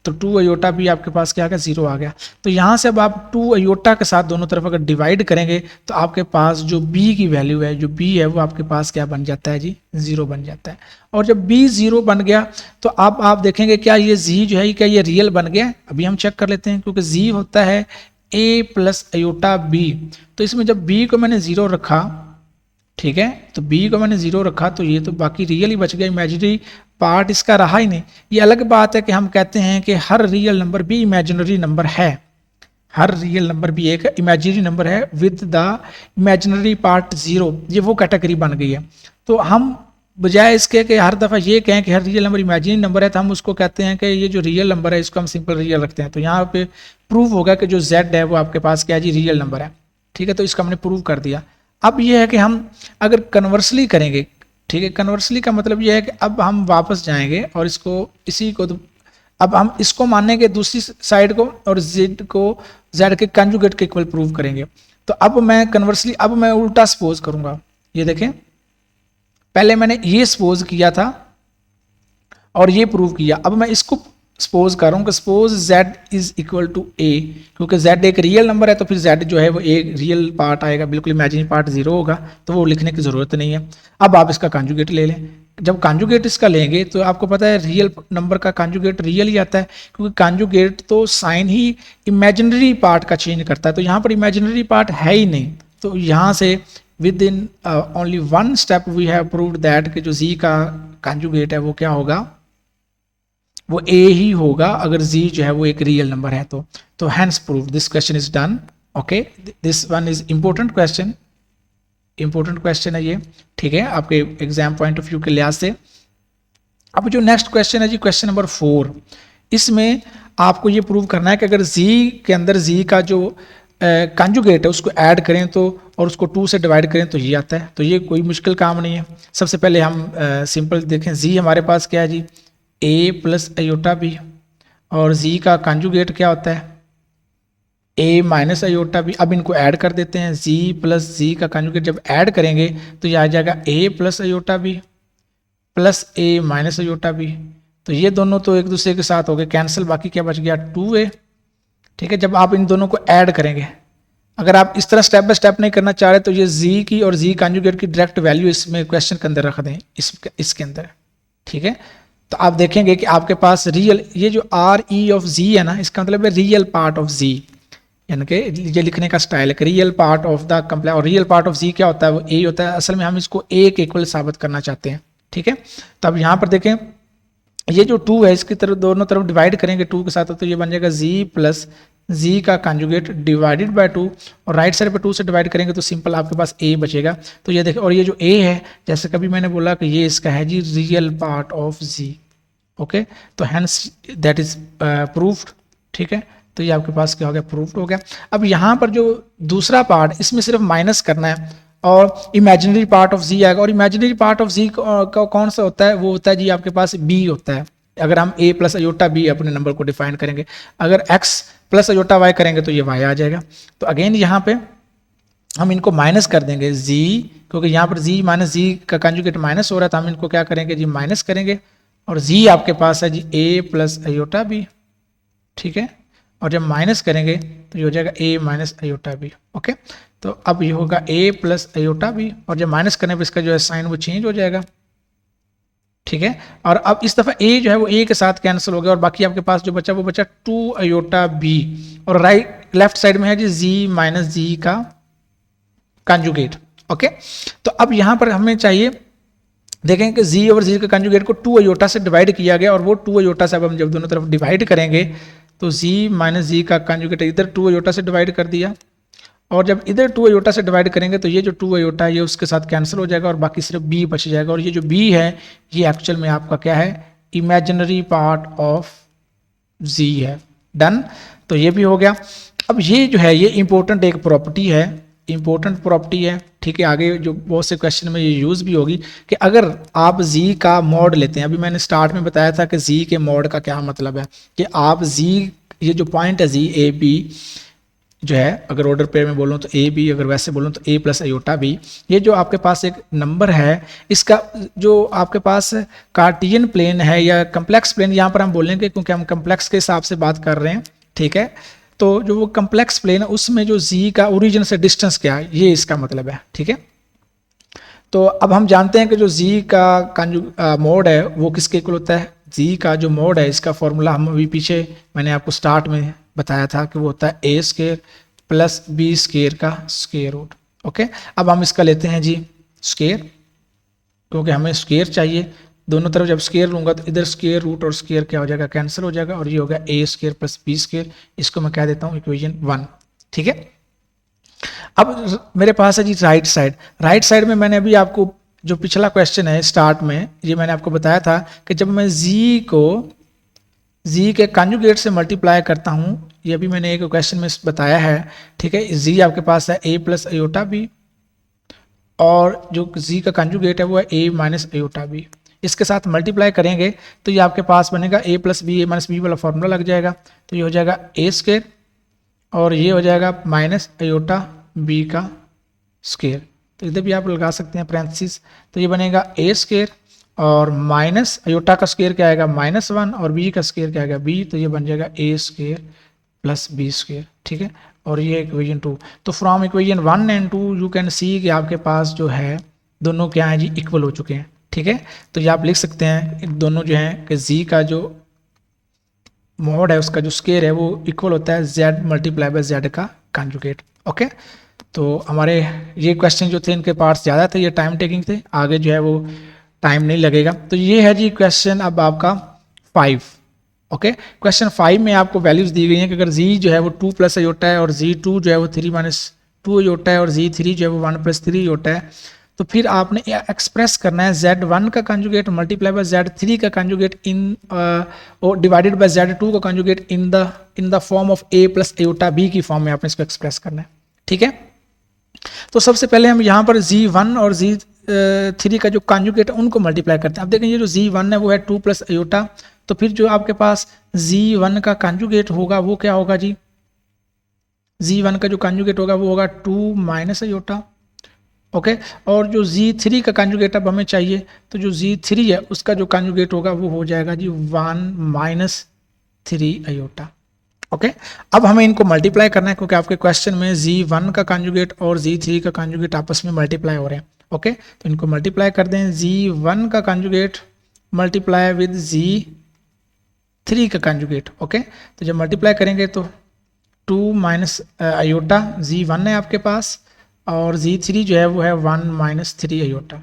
Speaker 1: तो 2 अयोटा भी आपके पास क्या आ गया, जीरो आ गया। तो यहाँ से अब आप 2 अयोटा के साथ दोनों तरफ अगर डिवाइड करेंगे तो आपके पास जो b की वैल्यू है, जो b है वो आपके पास क्या बन जाता है जी, जीरो बन जाता है। और जब b जीरो बन गया तो अब आप देखेंगे क्या ये z जो है क्या ये रियल बन गया। अभी हम चेक कर लेते हैं, क्योंकि z होता है a प्लस अयोटा b। तो इसमें जब b को मैंने जीरो रखा, ठीक है, तो b को मैंने जीरो रखा तो ये तो बाकी रियल ही बच गया, इमेजिनरी पार्ट इसका रहा ही नहीं। ये अलग बात है कि हम कहते हैं कि हर रियल नंबर भी इमेजिनरी नंबर है, हर रियल नंबर भी एक इमेजिनरी नंबर है with the imaginary part zero, ये वो कैटेगरी बन गई है। तो हम बजाय इसके कि हर दफ़ा ये कहें कि हर रियल नंबर इमेजिनरी नंबर है, तो हम उसको कहते हैं कि ये जो रियल नंबर है इसको हम सिंपल रियल रखते हैं। तो यहाँ पे प्रूव होगा कि जो z है वो आपके पास क्या है जी, रियल नंबर है। ठीक है, तो इसका हमने प्रूव कर दिया। अब ये है कि हम अगर कन्वर्सली करेंगे, ठीक है, कन्वर्सली का मतलब ये है कि अब हम वापस जाएंगे और इसको इसी को अब हम इसको मानेंगे दूसरी साइड को, और z को z के कंजुगेट के इक्वल प्रूव करेंगे। तो अब मैं कन्वर्सली, अब मैं उल्टा सपोज करूंगा। ये देखें, पहले मैंने ये सपोज किया था और ये प्रूव किया, अब मैं इसको सपोज कर रहा हूँ कि suppose z is equal to a, क्योंकि z एक रियल नंबर है तो फिर z जो है वो एक रियल पार्ट आएगा, बिल्कुल इमेजिनरी पार्ट जीरो होगा, तो वो लिखने की ज़रूरत नहीं है। अब आप इसका कंजुगेट ले लें। जब कंजुगेट इसका लेंगे तो आपको पता है रियल नंबर का कंजुगेट रियल ही आता है, क्योंकि कंजुगेट तो साइन ही इमेजिनरी पार्ट का चेंज करता है। तो यहाँ पर इमेजिनरी पार्ट है ही नहीं, तो यहाँ से within only one step we have proved that कि जो z का कंजुगेट है वो क्या होगा, वो a ही होगा अगर z जो है वो एक रियल नंबर है। तो hence prove this question is done. Okay, this one is important question है ये, ठीक है, आपके एग्जाम पॉइंट ऑफ व्यू के लिहाज से। अब जो नेक्स्ट क्वेश्चन है जी, क्वेश्चन नंबर 4, इसमें आपको ये प्रूव करना है कि अगर z के अंदर z का जो कंजुगेट है उसको ऐड करें तो, और उसको 2 से डिवाइड करें तो ये आता है। तो ये कोई मुश्किल काम नहीं है। सबसे पहले हम सिंपल देखें, z हमारे पास क्या है जी, a प्लस अयोटा b, और z का कंजुगेट क्या होता है, a माइनस अयोटा b। अब इनको ऐड कर देते हैं, z प्लस z का कंजुगेट जब ऐड करेंगे तो ये आ जाएगा a plus iota b plus a minus iota b। तो ये दोनों तो एक दूसरे के साथ हो गए कैंसिल, बाकी क्या बच गया, 2a। ठीक है, जब आप इन दोनों को ऐड करेंगे, अगर आप इस तरह स्टेप बाय स्टेप नहीं करना चाह रहे तो ये z की और z कंजुगेट की डायरेक्ट वैल्यू इसमें क्वेश्चन के अंदर रख दें, इसके अंदर। ठीक है, तो आप देखेंगे कि आपके पास रियल, ये जो आर ई ऑफ z है ना, इसका मतलब है रियल पार्ट ऑफ z, यानी कि ये लिखने का स्टाइल है, real part of the complex. और रियल पार्ट ऑफ z क्या होता है, वो a होता है। असल में हम इसको a के इक्वल साबित करना चाहते हैं। ठीक है, तो अब यहाँ पर देखें, ये जो 2 है इसकी तरफ दोनों तरफ डिवाइड करेंगे 2 के साथ, तो ये बन जाएगा z प्लस z का कंजुगेट डिवाइडेड बाय 2, और राइट साइड पे 2 से डिवाइड करेंगे तो सिंपल आपके पास a बचेगा। तो ये देखिए, और ये जो a है, जैसे कभी मैंने बोला कि ये इसका है जी real part of z। Okay, तो हैंस दैट इज प्रूफ्ड। ठीक है, तो ये आपके पास क्या हो गया, प्रूफ्ड हो गया। अब यहाँ पर जो दूसरा पार्ट, इसमें सिर्फ माइनस करना है और इमेजिनरी पार्ट ऑफ z आएगा। और इमेजिनरी पार्ट ऑफ z का कौन सा होता है, वो होता है जी आपके पास b होता है। अगर हम a प्लस अयोटा b अपने नंबर को डिफाइन करेंगे, अगर x प्लस अयोटा y करेंगे तो ये y आ जाएगा। तो अगेन यहाँ पे हम इनको माइनस कर देंगे z, क्योंकि यहाँ पर z माइनस z का कंजुगेट माइनस हो रहा है, तो हम इनको क्या करेंगे जी, माइनस करेंगे। और z आपके पास है जी a प्लस अयोटा b, ठीक है। और जब माइनस करेंगे तो ये हो जाएगा a minus iota b। Okay, तो अब ये होगा a प्लस अयोटा b, और जब माइनस करने पर इसका जो है साइन वो चेंज हो जाएगा, ठीक है। और अब इस दफा a जो है वो a के साथ कैंसिल हो गया, और बाकी आपके पास जो बचा वो बचा 2 अयोटा b, और लेफ्ट साइड में है जी z माइनस z का कंजुगेट। ओके, तो अब यहां पर हमें चाहिए, देखें कि z और z के कंजुगेट को 2 अयोटा से डिवाइड किया गया, और वो 2 अयोटा से अब हम जब दोनों तरफ डिवाइड करेंगे तो z माइनस z का कंजुगेट इधर 2 अयोटा से डिवाइड कर दिया, और जब इधर 2 अयोटा से डिवाइड करेंगे तो ये जो 2 अयोटा है ये उसके साथ कैंसिल हो जाएगा, और बाकी सिर्फ b बच जाएगा। और ये जो b है ये एक्चुअल में आपका क्या है, इमेजिनरी पार्ट ऑफ z है। डन, तो ये भी हो गया। अब ये जो है ये इंपॉर्टेंट एक प्रॉपर्टी है, इंपॉर्टेंट प्रॉपर्टी है, ठीक है। आगे जो बहुत से क्वेश्चन में ये यूज़ भी होगी कि अगर आप z का मॉड लेते हैं, अभी मैंने स्टार्ट में बताया था कि z के मॉड का क्या मतलब है, कि आप z, ये जो पॉइंट है z a b जो है, अगर ऑर्डर पेयर में बोलूँ तो a b, अगर वैसे बोलूँ तो a प्लस अयोटा b, ये जो आपके पास एक नंबर है, इसका जो आपके पास कार्टियन प्लेन है या कम्प्लेक्स प्लेन, यहाँ पर हम बोलेंगे क्योंकि हम कम्प्लेक्स के हिसाब से बात कर रहे हैं, ठीक है। तो जो वो कम्प्लेक्स प्लेन है उसमें जो z का ओरिजिन से डिस्टेंस क्या है, ये इसका मतलब है, ठीक है। तो अब हम जानते हैं कि जो z का मोड है वो किसके इक्वल होता है, z का जो मोड है इसका फॉर्मूला हम अभी पीछे मैंने आपको स्टार्ट में बताया था कि वो होता है a square plus b square का स्क्वायर रूट। ओके, अब हम इसका लेते हैं जी स्क्वायर, क्योंकि हमें स्क्वायर चाहिए, दोनों तरफ जब स्क्वायर लूंगा तो इधर स्क्वायर रूट और स्क्वायर क्या हो जाएगा, कैंसिल हो जाएगा, और ये होगा a square plus b square, इसको मैं कह देता हूँ इक्वेशन 1, ठीक है। अब मेरे पास है जी राइट साइड, राइट साइड में मैंने अभी आपको जो पिछला क्वेश्चन है स्टार्ट में, ये मैंने आपको बताया था कि जब मैं z को z के कंजुगेट से मल्टीप्लाई करता हूँ, ये अभी मैंने एक क्वेश्चन में बताया है, ठीक है। z आपके पास है a प्लस अयोटा b, और जो z का कंजुगेट है वो है a माइनस अयोटा b, इसके साथ मल्टीप्लाई करेंगे तो ये आपके पास बनेगा a plus B, a minus B वाला फॉर्मूला लग जाएगा, तो ये हो जाएगा a स्क्वायर, और ये हो जाएगा माइनस अयोटा b का स्क्वायर, तो इधर भी आप लगा सकते हैं पैरेंथेसिस, तो ये बनेगा a स्क्वायर, और माइनस अयोटा का स्क्वायर क्या आएगा -1, और b का स्क्वायर क्या आएगा b, तो ये बन जाएगा a square plus b square, ठीक है। और ये इक्वेशन 2, तो from equation 1 and 2 you can see कि आपके पास जो है दोनों क्या है जी, इक्वल हो चुके हैं, ठीक है। तो ये आप लिख सकते हैं दोनों जो हैं कि z का जो मोड है उसका जो स्क्वायर है वो इक्वल होता है z मल्टीप्लाई बाय z का कंजुगेट। ओके, तो हमारे ये क्वेश्चन जो थे इनके पार्ट्स ज़्यादा थे, ये टाइम टेकिंग थे, आगे जो है वो टाइम नहीं लगेगा। तो ये है जी क्वेश्चन अब आपका 5। ओके, क्वेश्चन 5 में आपको वैल्यूज दी गई हैं कि अगर z जो है वो 2 प्लस अयोटा है, और z2 जो है वो 3 माइनस 2 अयोटा है, और z3 जो है वो 1 प्लस 3 अयोटा है, तो फिर आपने एक्सप्रेस करना है z1 का कंजुगेट मल्टीप्लाई बाय z3 का कंजुगेट इन और डिवाइडेड बाय z2 का conjugate in the form of a plus iota b की फॉर्म में आपने इसको एक्सप्रेस करना है, ठीक है। तो सबसे पहले हम यहाँ पर z1 और z3 का जो कंजुगेट है उनको मल्टीप्लाई करते हैं। अब देखें ये जो z1 है वो है 2 प्लस अयोटा, तो फिर जो आपके पास z1 का कंजुगेट होगा वो क्या होगा जी, z1 का जो कंजुगेट होगा वो होगा 2 माइनस अयोटा। ओके, और जो z3 का कंजुगेट अब हमें चाहिए, तो जो z3 है उसका जो कंजुगेट होगा वो हो जाएगा जी 1 माइनस 3 अयोटा। ओके, अब हमें इनको मल्टीप्लाई करना है क्योंकि आपके क्वेश्चन में z1 का कंजुगेट और z3 का कंजुगेट आपस में मल्टीप्लाई हो रहे हैं। ओके, तो इनको मल्टीप्लाई कर दें, z1 का कंजुगेट मल्टीप्लाई विद z3 का कंजुगेट। ओके, तो जब मल्टीप्लाई करेंगे तो 2 माइनस अयोटा z1 है आपके पास, और z3 जो है वो है 1 माइनस 3 अयोटा।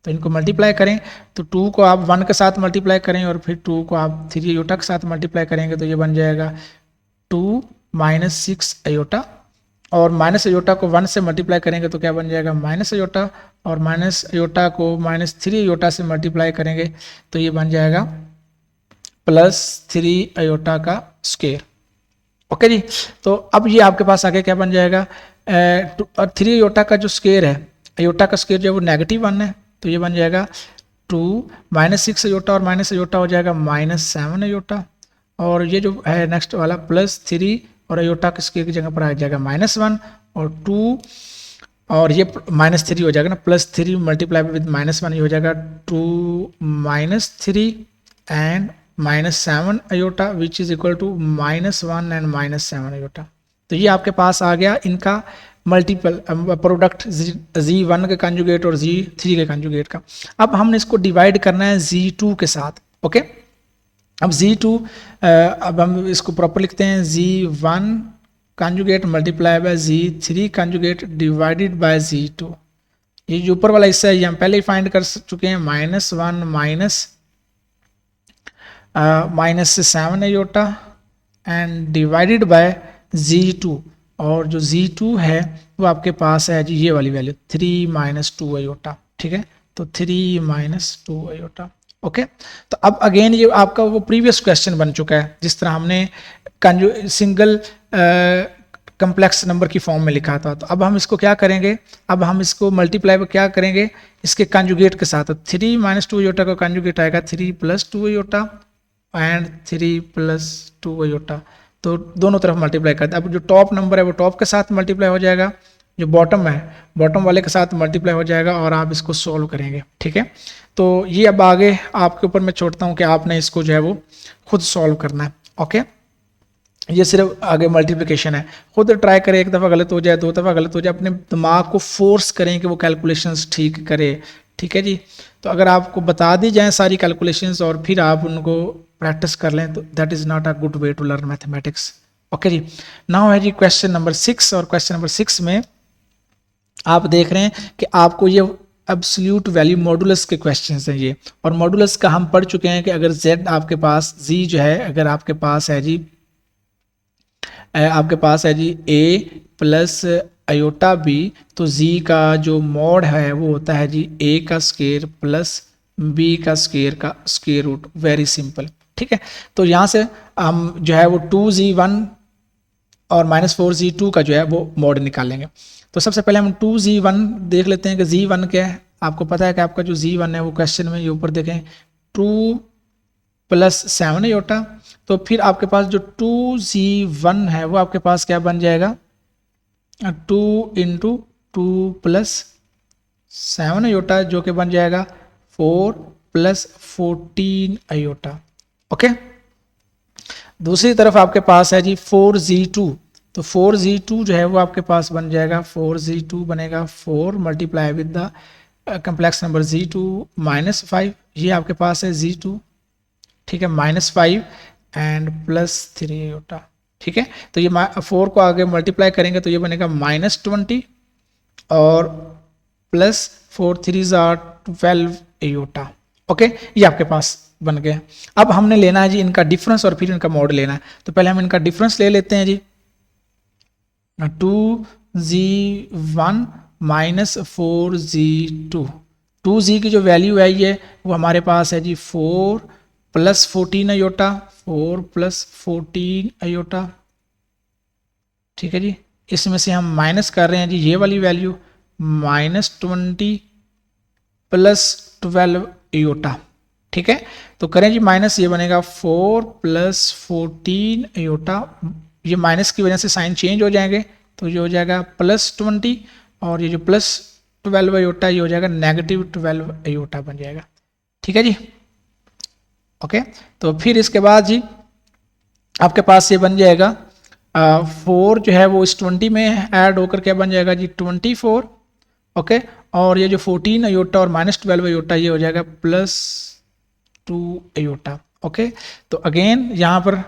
Speaker 1: तो इनको मल्टीप्लाई करें तो 2 को आप 1 के साथ मल्टीप्लाई करें और फिर 2 को आप 3 अयोटा के साथ मल्टीप्लाई करेंगे तो ये बन जाएगा 2 माइनस 6 अयोटा, और माइनस अयोटा को 1 से मल्टीप्लाई करेंगे तो क्या बन जाएगा माइनस अयोटा, और माइनस अयोटा को माइनस 3 अयोटा से मल्टीप्लाई करेंगे तो ये बन जाएगा प्लस 3 अयोटा का स्क्वायर। ओके जी, तो अब ये आपके पास आगे क्या बन जाएगा, 3 अयोटा का जो स्क्वायर है, अयोटा का स्क्वायर जो है वो -1 है, तो ये बन जाएगा 2 -6 अयोटा और माइनस अयोटा हो जाएगा -7 अयोटा, और ये जो है नेक्स्ट वाला +3 और अयोटा किसके की जगह पर आ जाएगा -1 और 2 और ये -3 हो जाएगा ना, +3 मल्टीप्लाई विद -1 ये हो जाएगा 2 -3 and -7 iota which is equal to -1 and -7 iota. तो ये आपके पास आ गया इनका मल्टीपल प्रोडक्ट Z1 के कंजुगेट और Z3 के कंजुगेट का। अब हमने इसको डिवाइड करना है Z2 के साथ। ओके, अब Z2 अब हम इसको प्रॉपर लिखते हैं Z1 conjugate multiply by Z3 conjugate divided by Z2। ये जो ऊपर वाला हिस्सा है ये हम पहले ही फाइंड कर चुके हैं, -1 -7 aorta and divided bye Z2, और जो Z2 है वो आपके पास है जी ये वाली वैल्यू 3 - 2 अयोटा। ठीक है, तो 3 - 2 अयोटा। ओके, तो अब अगेन ये आपका वो प्रीवियस क्वेश्चन बन चुका है जिस तरह हमने सिंगल कम्प्लेक्स नंबर की फॉर्म में लिखा था। तो अब हम इसको क्या करेंगे, अब हम इसको मल्टीप्लाई क्या करेंगे इसके कंजुगेट के साथ। 3 - 2 अयोटा का कंजुगेट आएगा 3 + 2 अयोटा एंड 3 + 2 अयोटा। तो दोनों तरफ मल्टीप्लाई करते हैं। अब जो टॉप नंबर है वो टॉप के साथ मल्टीप्लाई हो जाएगा, जो बॉटम है बॉटम वाले के साथ मल्टीप्लाई हो जाएगा, और आप इसको सॉल्व करेंगे। ठीक है, तो ये अब आगे आपके ऊपर मैं छोड़ता हूँ कि आपने इसको जो है वो खुद सॉल्व करना है। ओके, ये सिर्फ आगे मल्टीप्लिकेशन है, खुद ट्राई करें, एक दफ़ा गलत हो जाए, 2 दफ़ा गलत हो जाए, अपने दिमाग को फोर्स करें कि वो कैलकुलेशंस ठीक करे। ठीक है जी, तो अगर आपको बता दी जाए सारी कैलकुलेशंस और फिर आप उनको प्रैक्टिस कर लें तो that is not a good way to learn mathematics. Okay जी, नाउ है जी क्वेश्चन नंबर 6, और क्वेश्चन नंबर 6 में आप देख रहे हैं कि आपको ये एब्सोल्यूट वैल्यू मॉडुलस के क्वेश्चंस हैं ये, और मॉडुलस का हम पढ़ चुके हैं कि अगर z आपके पास z जो है अगर आपके पास है जी a प्लस अयोटा b, तो z का जो मॉड है वो होता है जी a का स्क्वायर प्लस b का स्क्वायर का स्क्वायर रूट। Very simple. ठीक है, तो यहाँ से हम जो है वो 2z1 और -4z2 का जो है वो मॉड निकालेंगे। तो सबसे पहले हम 2z1 देख लेते हैं कि z1 क्या है। आपको पता है कि आपका जो z1 है वो क्वेश्चन में ये ऊपर देखें 2 + 7 अयोटा, तो फिर आपके पास जो 2z1 है वो आपके पास क्या बन जाएगा 2 × 2 + 7 अयोटा, जो कि बन जाएगा 4 + 14 अयोटा। ओके, दूसरी तरफ आपके पास है जी 4z2, तो 4z2 जो है वो आपके पास बन जाएगा 4z2 बनेगा 4 multiply with the complex number z2 -5, ये आपके पास है z2। ठीक है, -5 एंड +3 अयोटा। ठीक है, तो ये 4 को आगे मल्टीप्लाई करेंगे तो ये बनेगा -20 और +4 3 12 अयोटा। ओके, ये आपके पास बन गया। अब हमने लेना है जी इनका डिफरेंस और फिर इनका मॉड लेना है। तो पहले हम इनका डिफरेंस ले लेते हैं जी, 2z1 -4z2। 2z की जो वैल्यू है ये वो हमारे पास है जी 4 + 14 अयोटा, 4 + 14 अयोटा। ठीक है जी, इसमें से हम माइनस कर रहे हैं जी ये वाली वैल्यू -20 + 12 अयोटा। ठीक है, तो करें जी माइनस, ये बनेगा 4 + 14 अयोटा, ये माइनस की वजह से साइन चेंज हो जाएंगे, तो ये हो जाएगा +20 और ये जो +12 अयोटा ये हो जाएगा -12 अयोटा बन जाएगा। ठीक है जी, ओके, तो फिर इसके बाद जी आपके पास ये बन जाएगा 4 जो है वो इस 20 में ऐड होकर क्या बन जाएगा जी 24। ओके, और ये जो 14 अयोटा और -12 अयोटा ये हो जाएगा +2 अयोटा। ओके, तो अगेन यहाँ पर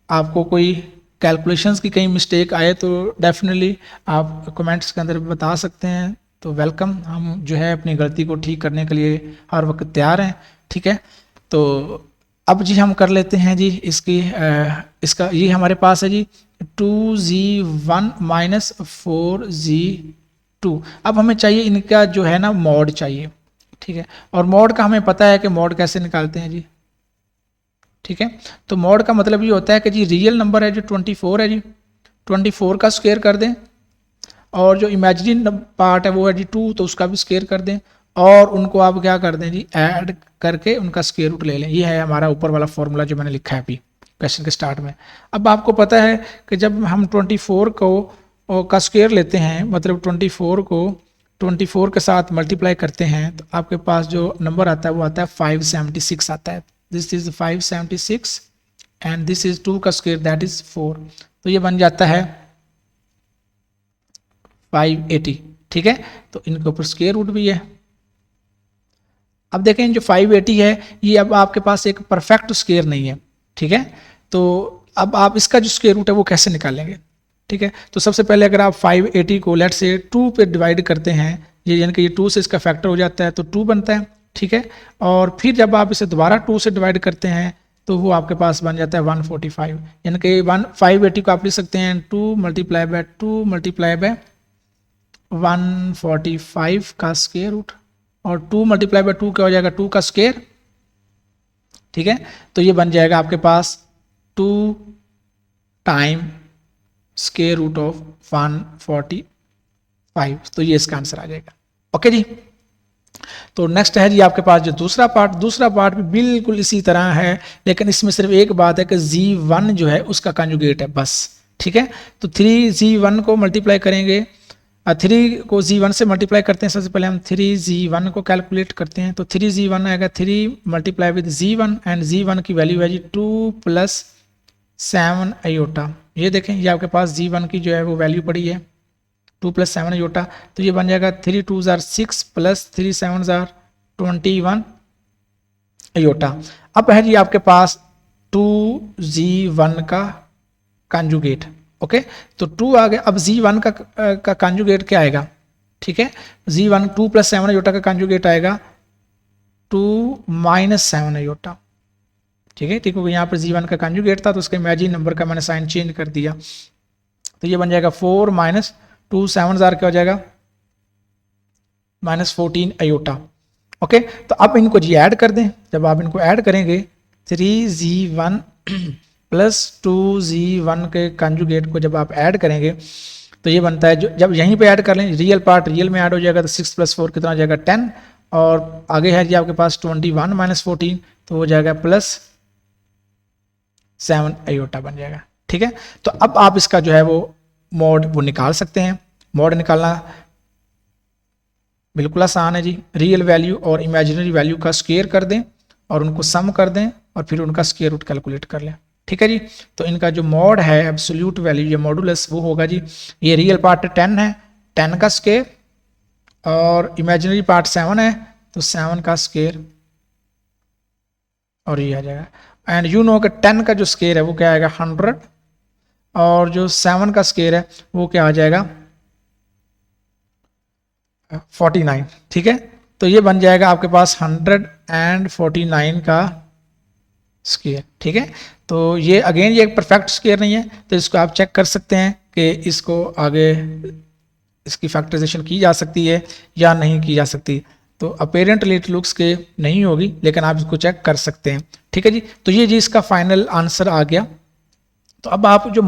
Speaker 1: आपको कोई कैलकुलेशंस की कहीं मिस्टेक आए तो डेफिनेटली आप कमेंट्स के अंदर बता सकते हैं, तो वेलकम। हम जो है अपनी गलती को ठीक करने के लिए हर वक्त तैयार हैं। ठीक है, तो अब जी हम कर लेते हैं जी इसका ये हमारे पास है जी 2z1 -4z2। अब हमें चाहिए इनका जो है ना मॉड चाहिए। ठीक है, और मॉड का हमें पता है कि मॉड कैसे निकालते हैं जी। ठीक है, तो मॉड का मतलब ये होता है कि जी रियल नंबर है जो 24 है जी 24 का स्क्वायर कर दें, और जो इमेजिनरी पार्ट है वो है जी 2, तो उसका भी स्क्वायर कर दें, और उनको आप क्या कर दें जी, ऐड करके उनका स्क्वायर रूट ले लें। ये है हमारा ऊपर वाला फॉर्मूला जो मैंने लिखा है अभी क्वेश्चन के स्टार्ट में। अब आपको पता है कि जब हम 24 को का स्क्वायर लेते हैं, मतलब 24 को 24 के साथ मल्टीप्लाई करते हैं, तो आपके पास जो नंबर आता है वो आता है 576 आता है। This is 576 and this is 2 का स्क्वायर दैट इज 4, तो ये बन जाता है 580। ठीक है, तो इनके ऊपर स्क्वायर रूट भी है। अब देखें जो 580 है ये अब आपके पास एक परफेक्ट स्क्वायर नहीं है। ठीक है, तो अब आप इसका जो स्क्वायर रूट है वो कैसे निकालेंगे। ठीक है, तो सबसे पहले अगर आप 580 को लेट से 2 पे डिवाइड करते हैं, ये यानी कि ये 2 से इसका फैक्टर हो जाता है तो 2 बनता है। ठीक है, और फिर जब आप इसे दोबारा 2 से डिवाइड करते हैं तो वो आपके पास बन जाता है 145, यानी कि 580 को आप लिख सकते हैं 2 मल्टीप्लाई बाय 2 मल्टीप्लाई बाय 145 का स्क्वायर रूट, और 2 मल्टीप्लाई बाय 2 क्या हो जाएगा, 2 का स्क्वायर। ठीक है, तो ये बन जाएगा आपके पास 2 टाइम स्क्वायर रूट ऑफ 145, तो ये इसका आंसर आ जाएगा। ओके जी, तो नेक्स्ट है जी आपके पास जो दूसरा पार्ट भी बिल्कुल इसी तरह है, लेकिन इसमें सिर्फ एक बात है कि Z1 जो है उसका कंजुगेट है बस। ठीक है, तो 3Z1 को मल्टीप्लाई करेंगे, 3 को Z1 से मल्टीप्लाई करते हैं। सबसे पहले हम 3Z1 को कैलकुलेट करते हैं, तो 3Z1 आएगा 3 multiply with Z1 and Z1 की वैल्यू है जी 2 + 7 आयोटा। ये देखें ये आपके पास Z1 की जो है वो वैल्यू पड़ी है 2 + 7 आयोटा, तो ये बन जाएगा 3 2 जार 6 + 3 7 जार 21 आयोटा। अब है जी आपके पास 2Z1 का कंजुगेट। ओके, तो 2 आ गया। अब Z1 का कंजुगेट क्या आएगा। ठीक है, Z1 2 + 7 आयोटा का कंजुगेट आएगा 2 - 7 आयोटा। ठीक है, ठीक है, यहाँ पर Z1 का कंजुगेट था तो उसके इमेजिन नंबर का मैंने साइन चेंज कर दिया, तो ये बन जाएगा 4 - 2 7 जार क्या हो जाएगा -14 आयोटा। ओके, तो अब इनको जी ऐड कर दें। जब आप इनको ऐड करेंगे 3Z1 + 2Z1 के कंजुगेट को जब आप ऐड करेंगे तो ये बनता है, जो जब यहीं पे ऐड कर लें रियल पार्ट रियल में ऐड हो जाएगा, तो 6 + 4 कितना हो जाएगा 10, और आगे है जी आपके पास 21 - 14 तो हो जाएगा +7 आयोटा बन जाएगा। ठीक है, तो अब आप इसका जो है वो मॉड वो निकाल सकते हैं। मॉड निकालना बिल्कुल आसान है जी, रियल वैल्यू और इमेजिनरी वैल्यू का स्क्वायर कर दें और उनको सम कर दें और फिर उनका स्क्वायर रूट कैलकुलेट कर लें। ठीक है जी, तो इनका जो मॉड है एब्सोल्यूट वैल्यू या मॉडुलस वो होगा जी, ये रियल पार्ट 10 है, 10 का स्क्वायर, और इमेजिनरी पार्ट 7 है तो 7 का स्क्वायर, और ये आ जाएगा। एंड यू नो कि 10 का जो स्क्वायर है वो क्या आएगा 100, और जो 7 का स्क्वायर है वो क्या आ जाएगा 49। ठीक है, तो ये बन जाएगा आपके पास 149 का स्क्वायर। ठीक है, तो ये अगेन ये एक परफेक्ट स्क्वायर नहीं है, तो इसको आप चेक कर सकते हैं कि इसको आगे इसकी फैक्टराइजेशन की जा सकती है या नहीं की जा सकती। तो अपेरेंटली इट लुक्स के नहीं होगी, लेकिन आप इसको चेक कर सकते हैं। ठीक है जी, तो ये जी इसका फाइनल आंसर आ गया। तो अब आप जो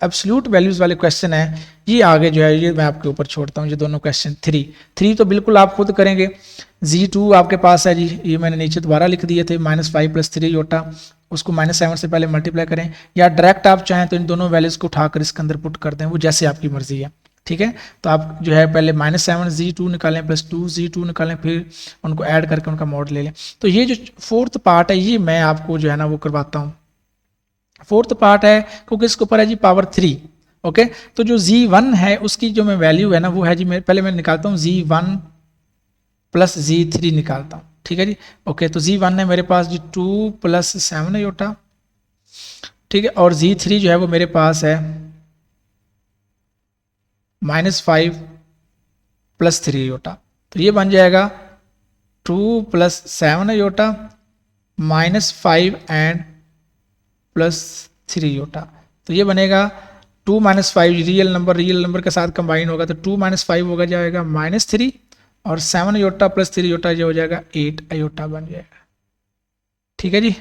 Speaker 1: एब्सोल्यूट वैल्यूज वाले क्वेश्चन है ये आगे जो है ये मैं आपके ऊपर छोड़ता हूँ। ये दोनों क्वेश्चन 3 तो बिल्कुल आप खुद करेंगे। Z2 आपके पास है जी, ये मैंने नीचे दोबारा लिख दिए थे -5 + 3 आयोटा, उसको -7 से पहले मल्टीप्लाई करें, या डायरेक्ट आप चाहें तो इन दोनों वैल्यूज को उठाकर इसके अंदर पुट कर दें, वो जैसे आपकी मर्जी है। ठीक है, तो आप जो है पहले -7 Z2 निकालें +2 Z2 निकालें, फिर उनको ऐड करके उनका मॉड ले लें। तो ये जो फोर्थ पार्ट है ये मैं आपको जो है ना वो करवाता हूँ। फोर्थ पार्ट है क्योंकि इसके ऊपर है जी पावर 3। ओके, तो जो Z1 है उसकी जो मैं वैल्यू है ना वो है जी, पहले मैं निकालता हूँ Z1 + Z3 निकालता हूँ। ठीक है जी, ओके, तो Z1 है मेरे पास जी 2 + 7 आयोटा। ठीक है, और Z3 जो है वो मेरे पास है -5 + 3 आयोटा, तो ये बन जाएगा 2 + 7 आयोटा -5 एंड +3 आयोटा, तो ये बनेगा 2 - 5 रियल नंबर के साथ कंबाइन होगा, तो 2 - 5 होगा जाएगा -3, और 7 आयोटा + 3 आयोटा जो हो जाएगा 8 आयोटा बन जाएगा। ठीक है जी,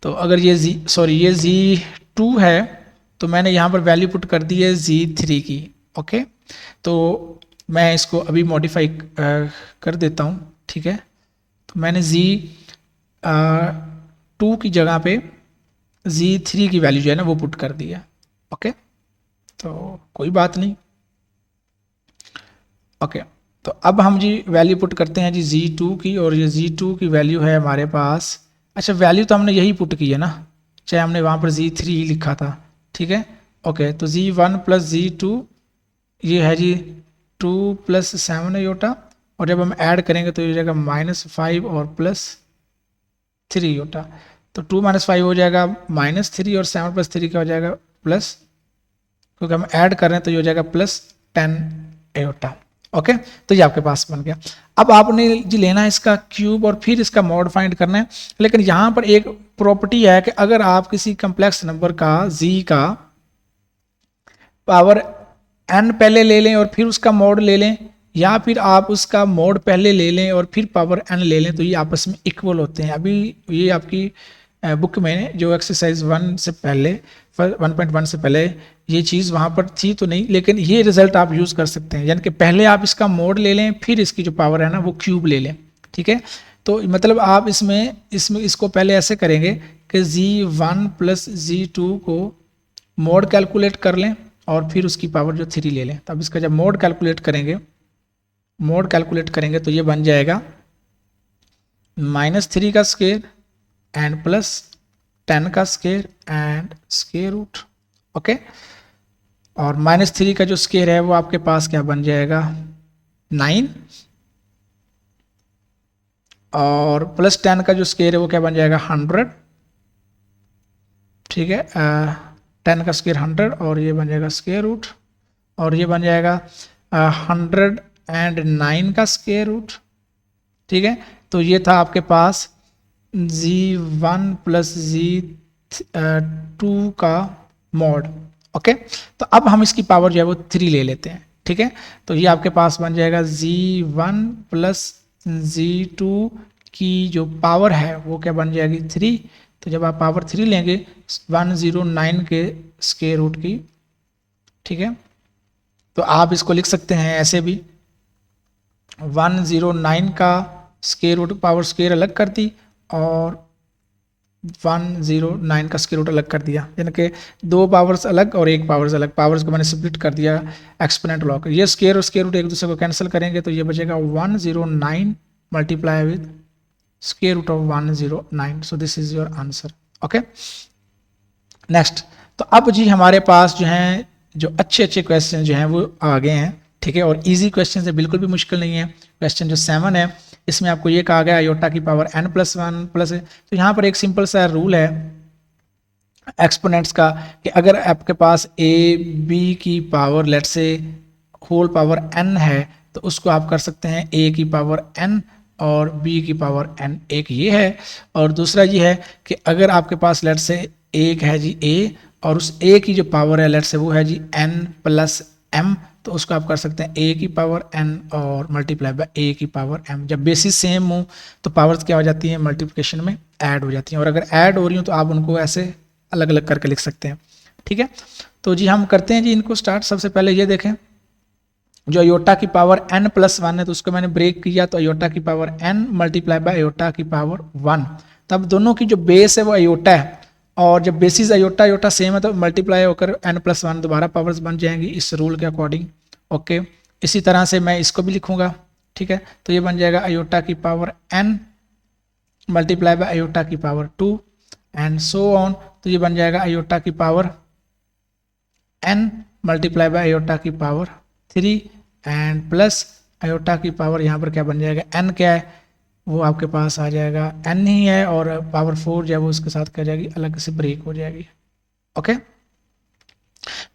Speaker 1: तो अगर ये ये Z2 है तो मैंने यहाँ पर वैल्यू पुट कर दी है Z3 की। ओके, तो मैं इसको अभी मॉडिफाई कर देता हूँ, ठीक है। तो मैंने Z2 की जगह पे Z3 की वैल्यू जो है ना वो पुट कर दिया, ओके। तो कोई बात नहीं, ओके। तो अब हम जी वैल्यू पुट करते हैं जी Z2 की, और ये Z2 की वैल्यू है हमारे पास, अच्छा वैल्यू तो हमने यही पुट की है ना, चाहे हमने वहाँ पर Z3 ही लिखा था, ठीक है, ओके। तो Z1 प्लस Z2 ये है जी 2 प्लस 7 योटा, और जब हम ऐड करेंगे तो ये हो जाएगा -5 और +3 योटा। तो 2 - 5 हो जाएगा -3, और 7 + 3 क्या हो जाएगा प्लस, क्योंकि हम ऐड कर रहे हैं तो ये हो जाएगा +10 एयोटा, ओके। तो ये आपके पास बन गया। अब आपने जी लेना है इसका क्यूब और फिर इसका मॉड फाइंड करना है, लेकिन यहाँ पर एक प्रॉपर्टी है कि अगर आप किसी कम्प्लेक्स नंबर का जी का पावर n पहले ले लें और फिर उसका मॉड ले लें, या फिर आप उसका मॉड पहले ले लें और फिर पावर n ले लें, तो ये आपस में इक्वल होते हैं। अभी ये आपकी बुक में जो एक्सरसाइज 1 से पहले 1.1 से पहले ये चीज़ वहाँ पर थी तो नहीं, लेकिन ये रिजल्ट आप यूज़ कर सकते हैं, यानी कि पहले आप इसका मोड ले लें फिर इसकी जो पावर है ना वो क्यूब ले लें, ठीक है। तो मतलब आप इसमें इसको पहले ऐसे करेंगे कि Z1 प्लस Z2 को मोड कैलकुलेट कर लें और फिर उसकी पावर जो 3 ले लें। तब इसका जब मोड कैलकुलेट करेंगे तो ये बन जाएगा -3 का स्क्वायर एंड +10 का square and square root, okay. और -3 का जो स्क्वायर है वो आपके पास क्या बन जाएगा 9, और +10 का जो स्क्वायर है वो क्या बन जाएगा 100, ठीक है। 10 का स्क्वायर 100, और ये बन जाएगा स्क्वायर रूट, और ये बन जाएगा 109 का स्क्वायर रूट, ठीक है। तो ये था आपके पास Z1 प्लस Z2 का मॉड, ओके। तो अब हम इसकी पावर जो है वो 3 ले लेते हैं, ठीक है। तो ये आपके पास बन जाएगा Z1 प्लस Z2 की जो पावर है वो क्या बन जाएगी 3। तो जब आप पावर 3 लेंगे 109 के स्क्वायर रूट की, ठीक है। तो आप इसको लिख सकते हैं ऐसे भी, 109 का स्क्वायर रूट पावर स्क्वायर अलग कर दी और 109 का स्क्वायर रूट अलग कर दिया, यानी कि 2 पावर्स अलग और 1 पावर्स अलग, पावर्स को मैंने स्प्लिट कर दिया एक्सपोनेंट लॉ। ये स्क्वायर और स्क्वायर रूट एक दूसरे को कैंसिल करेंगे तो ये बचेगा 109 multiply with square root of 109। So this is your answer, okay. Next, तो अब जी हमारे पास जो हैं जो अच्छे क्वेश्चन जो हैं वो आ गए हैं, ठीक है। और इजी क्वेश्चन है, बिल्कुल भी मुश्किल नहीं है। क्वेश्चन जो 7 है इसमें आपको ये कहा गया आयोटा की पावर n+1 प्लस है। तो यहाँ पर एक सिंपल सा रूल है एक्सपोनेंट्स का कि अगर आपके पास a b की पावर लेट से होल पावर n है तो उसको आप कर सकते हैं a की पावर n और b की पावर n। एक ये है, और दूसरा ये है कि अगर आपके पास लेट से एक है जी a और उस a की जो पावर है लेट से वो है जी n+m, तो उसको आप कर सकते हैं a की पावर n और मल्टीप्लाई बाय a की पावर m। जब बेसिस सेम हो तो पावर्स क्या हो जाती हैं मल्टीप्लिकेशन में ऐड हो जाती हैं, और अगर ऐड हो रही हो तो आप उनको ऐसे अलग अलग करके लिख सकते हैं, ठीक है। तो जी हम करते हैं जी इनको स्टार्ट। सबसे पहले ये देखें जो अयोटा की पावर n+1 है तो उसको मैंने ब्रेक किया, तो अयोटा की power n multiply by iota की पावर 1। तब दोनों की जो बेस है वो अयोटा है, और जब बेसिस अयोटा अयोटा सेम है तो मल्टीप्लाई होकर n+1 दोबारा पावर्स बन जाएंगी इस रूल के अकॉर्डिंग, ओके। इसी तरह से मैं इसको भी लिखूंगा, ठीक है। तो ये बन जाएगा अयोटा की power n multiply by iota की पावर 2 एंड सो ऑन। तो ये बन जाएगा अयोटा की power n multiply by iota की पावर 3 एंड प्लस अयोटा की पावर यहाँ पर क्या बन जाएगा n क्या है वो आपके पास आ जाएगा n ही है, और पावर 4 जो है वो उसके साथ क्या जाएगी अलग से ब्रेक हो जाएगी, ओके।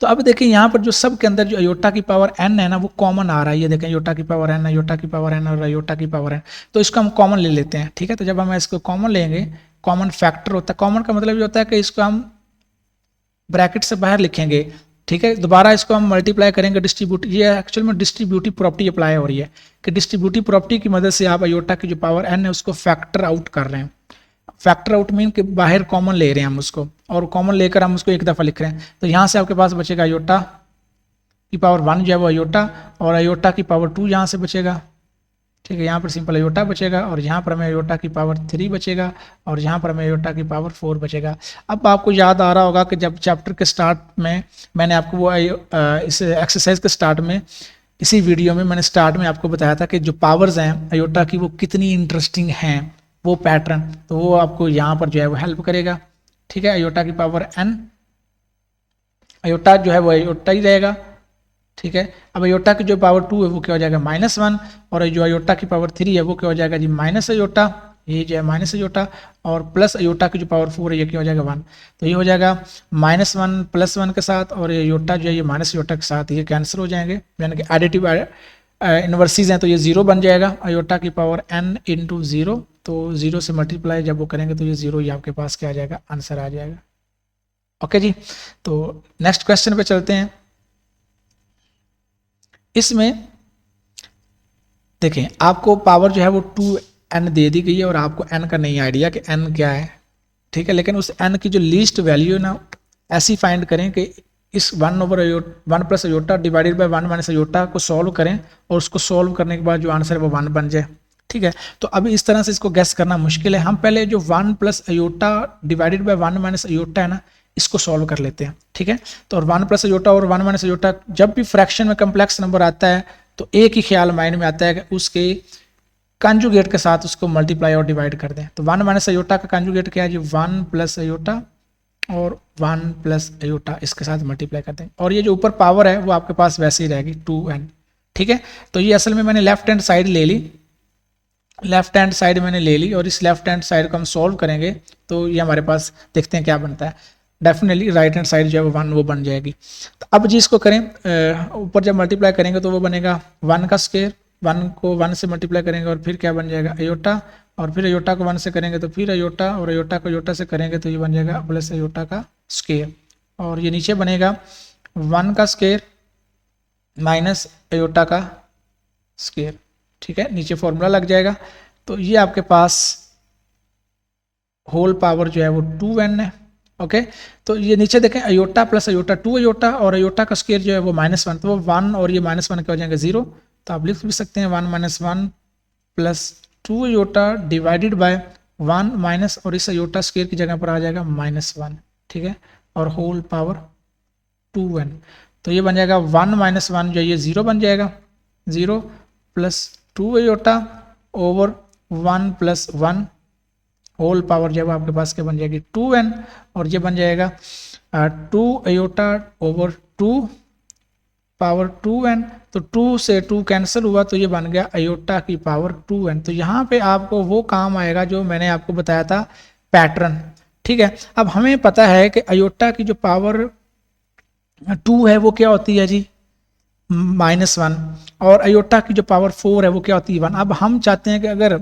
Speaker 1: तो अब देखिए यहाँ पर जो सब के अंदर जो अयोटा की पावर n है ना वो कॉमन आ रहा है। ये देखें अयोटा की पावर n, अयोटा की पावर n और अयोटा की पावर n, तो इसको हम कॉमन ले लेते हैं, ठीक है। तो जब हम इसको कॉमन लेंगे, कॉमन फैक्टर होता है, कॉमन का मतलब ये होता है कि इसको हम ब्रैकेट से बाहर लिखेंगे, ठीक है। दोबारा इसको हम मल्टीप्लाई करेंगे डिस्ट्रीब्यूट, ये एक्चुअल में डिस्ट्रीब्यूटिव प्रॉपर्टी अप्लाई हो रही है कि डिस्ट्रीब्यूटिव प्रॉपर्टी की मदद से आप अयोटा की जो पावर n है उसको फैक्टर आउट कर रहे हैं। फैक्टर आउट मीन कि बाहर कॉमन ले रहे हैं हम उसको, और कॉमन लेकर हम उसको एक दफ़ा लिख रहे हैं। तो यहाँ से आपके पास बचेगा अयोटा की पावर 1 जो है वो अयोटा, और अयोटा की पावर 2 यहाँ से बचेगा, ठीक है। यहाँ पर सिंपल अयोटा बचेगा, और यहाँ पर हमें अयोटा की पावर 3 बचेगा, और यहाँ पर हमें अयोटा की पावर 4 बचेगा। अब आपको याद आ रहा होगा कि जब चैप्टर के स्टार्ट में मैंने आपको वो इस एक्सरसाइज के स्टार्ट में, इसी वीडियो में मैंने स्टार्ट में आपको बताया था कि जो पावर्स हैं अयोटा की वो कितनी इंटरेस्टिंग हैं, वो पैटर्न, तो वो आपको यहाँ पर जो है वो हेल्प करेगा, ठीक है। अयोटा की पावर n, अयोटा जो है वो अयोटा ही रहेगा, ठीक है। अब अयोटा की जो पावर 2 है वो क्या हो जाएगा -1, और जो अयोटा की पावर 3 है वो क्या हो जाएगा जी माइनस अयोटा, ये जो है माइनस अयोटा, और प्लस अयोटा की जो पावर 4 है ये क्या हो जाएगा 1, तो ये हो जाएगा -1 +1 के साथ, और ये अयोटा जो है ये माइनस अयोटा के साथ ये कैंसिल हो जाएंगे, यानी कि एडिटिव इन्वर्सिस हैं तो ये 0 बन जाएगा। अयोटा की पावर n इंटू 0, तो 0 से मल्टीप्लाई जब वो करेंगे तो ये 0 ही आपके पास क्या आ जाएगा, आंसर आ जाएगा। ओके जी, तो नेक्स्ट क्वेश्चन पे चलते हैं। इसमें देखें आपको पावर जो है वो 2n दे दी गई है, और आपको n का नहीं आइडिया कि n क्या है, ठीक है। लेकिन उस n की जो लीस्ट वैल्यू है ना, ऐसी फाइंड करें कि इस 1 plus iota divided by 1 minus iota को सॉल्व करें, और उसको सॉल्व करने के बाद जो आंसर है वो 1 बन जाए, ठीक है। तो अभी इस तरह से इसको गैस करना मुश्किल है, हम पहले जो 1 plus iota divided by 1 minus iota है ना, इसको सॉल्व कर लेते हैं, ठीक है। तो और 1 प्लस अयोटा और 1 माइनस अयोटा, जब भी फ्रैक्शन में कम्प्लेक्स नंबर आता है तो एक ही ख्याल माइंड में आता है कि उसके कंजुगेट के साथ उसको मल्टीप्लाई और डिवाइड कर दें। तो 1 माइनस अयोटा का कंजुगेट क्या है जी, 1 प्लस अयोटा और 1 प्लस अयोटा, इसके साथ मल्टीप्लाई कर दें, और ये जो ऊपर पावर है वो आपके पास वैसे ही रहेगी 2n, ठीक है। तो ये असल में मैंने लेफ्ट हैंड साइड ले ली, लेफ्ट हैंड साइड मैंने ले ली, और इस लेफ्ट हैंड साइड को हम सॉल्व करेंगे तो ये हमारे पास देखते हैं क्या बनता है। डेफिनेटली राइट हैंड साइड जो है वो 1 वो बन जाएगी। तो अब जी इसको करें, ऊपर जब मल्टीप्लाई करेंगे तो वो बनेगा 1 का स्क्वायर, 1 को 1 से मल्टीप्लाई करेंगे और फिर क्या बन जाएगा अयोटा, और फिर अयोटा को 1 से करेंगे तो फिर अयोटा, और अयोटा को अयोटा से करेंगे तो ये बन जाएगा प्लस अयोटा का स्क्वायर, और ये नीचे बनेगा 1 का स्क्वायर माइनस अयोटा का स्क्वायर, ठीक है। नीचे फॉर्मूला लग जाएगा, तो ये आपके पास होल पावर जो है वो 2n है, ओके। तो ये नीचे देखें अयोटा प्लस अयोटा 2 अयोटा, और अयोटा का स्क्वायर जो है वो -1, तो वो 1 और ये -1 क्या हो जाएंगे 0, तो आप लिख भी सकते हैं 1 - 1 plus 2 iota divided by 1 minus, और इस अयोटा स्क्वायर की जगह पर आ जाएगा -1, ठीक है, और होल पावर 2n, तो ये बन जाएगा 1 - 1 जो है ये 0 बन जाएगा, 0 plus 2 iota over 1 plus 1 whole power जो है आपके पास क्या बन जाएगी 2n, और ये बन जाएगा 2 अयोटा ओवर 2 पावर 2n, तो 2 से 2 कैंसिल हुआ तो ये बन गया अयोटा की पावर 2n। तो यहाँ पे आपको वो काम आएगा जो मैंने आपको बताया था पैटर्न, ठीक है। अब हमें पता है कि अयोटा की जो पावर 2 है वो क्या होती है जी -1, और अयोटा की जो पावर 4 है वो क्या होती है 1। अब हम चाहते हैं कि अगर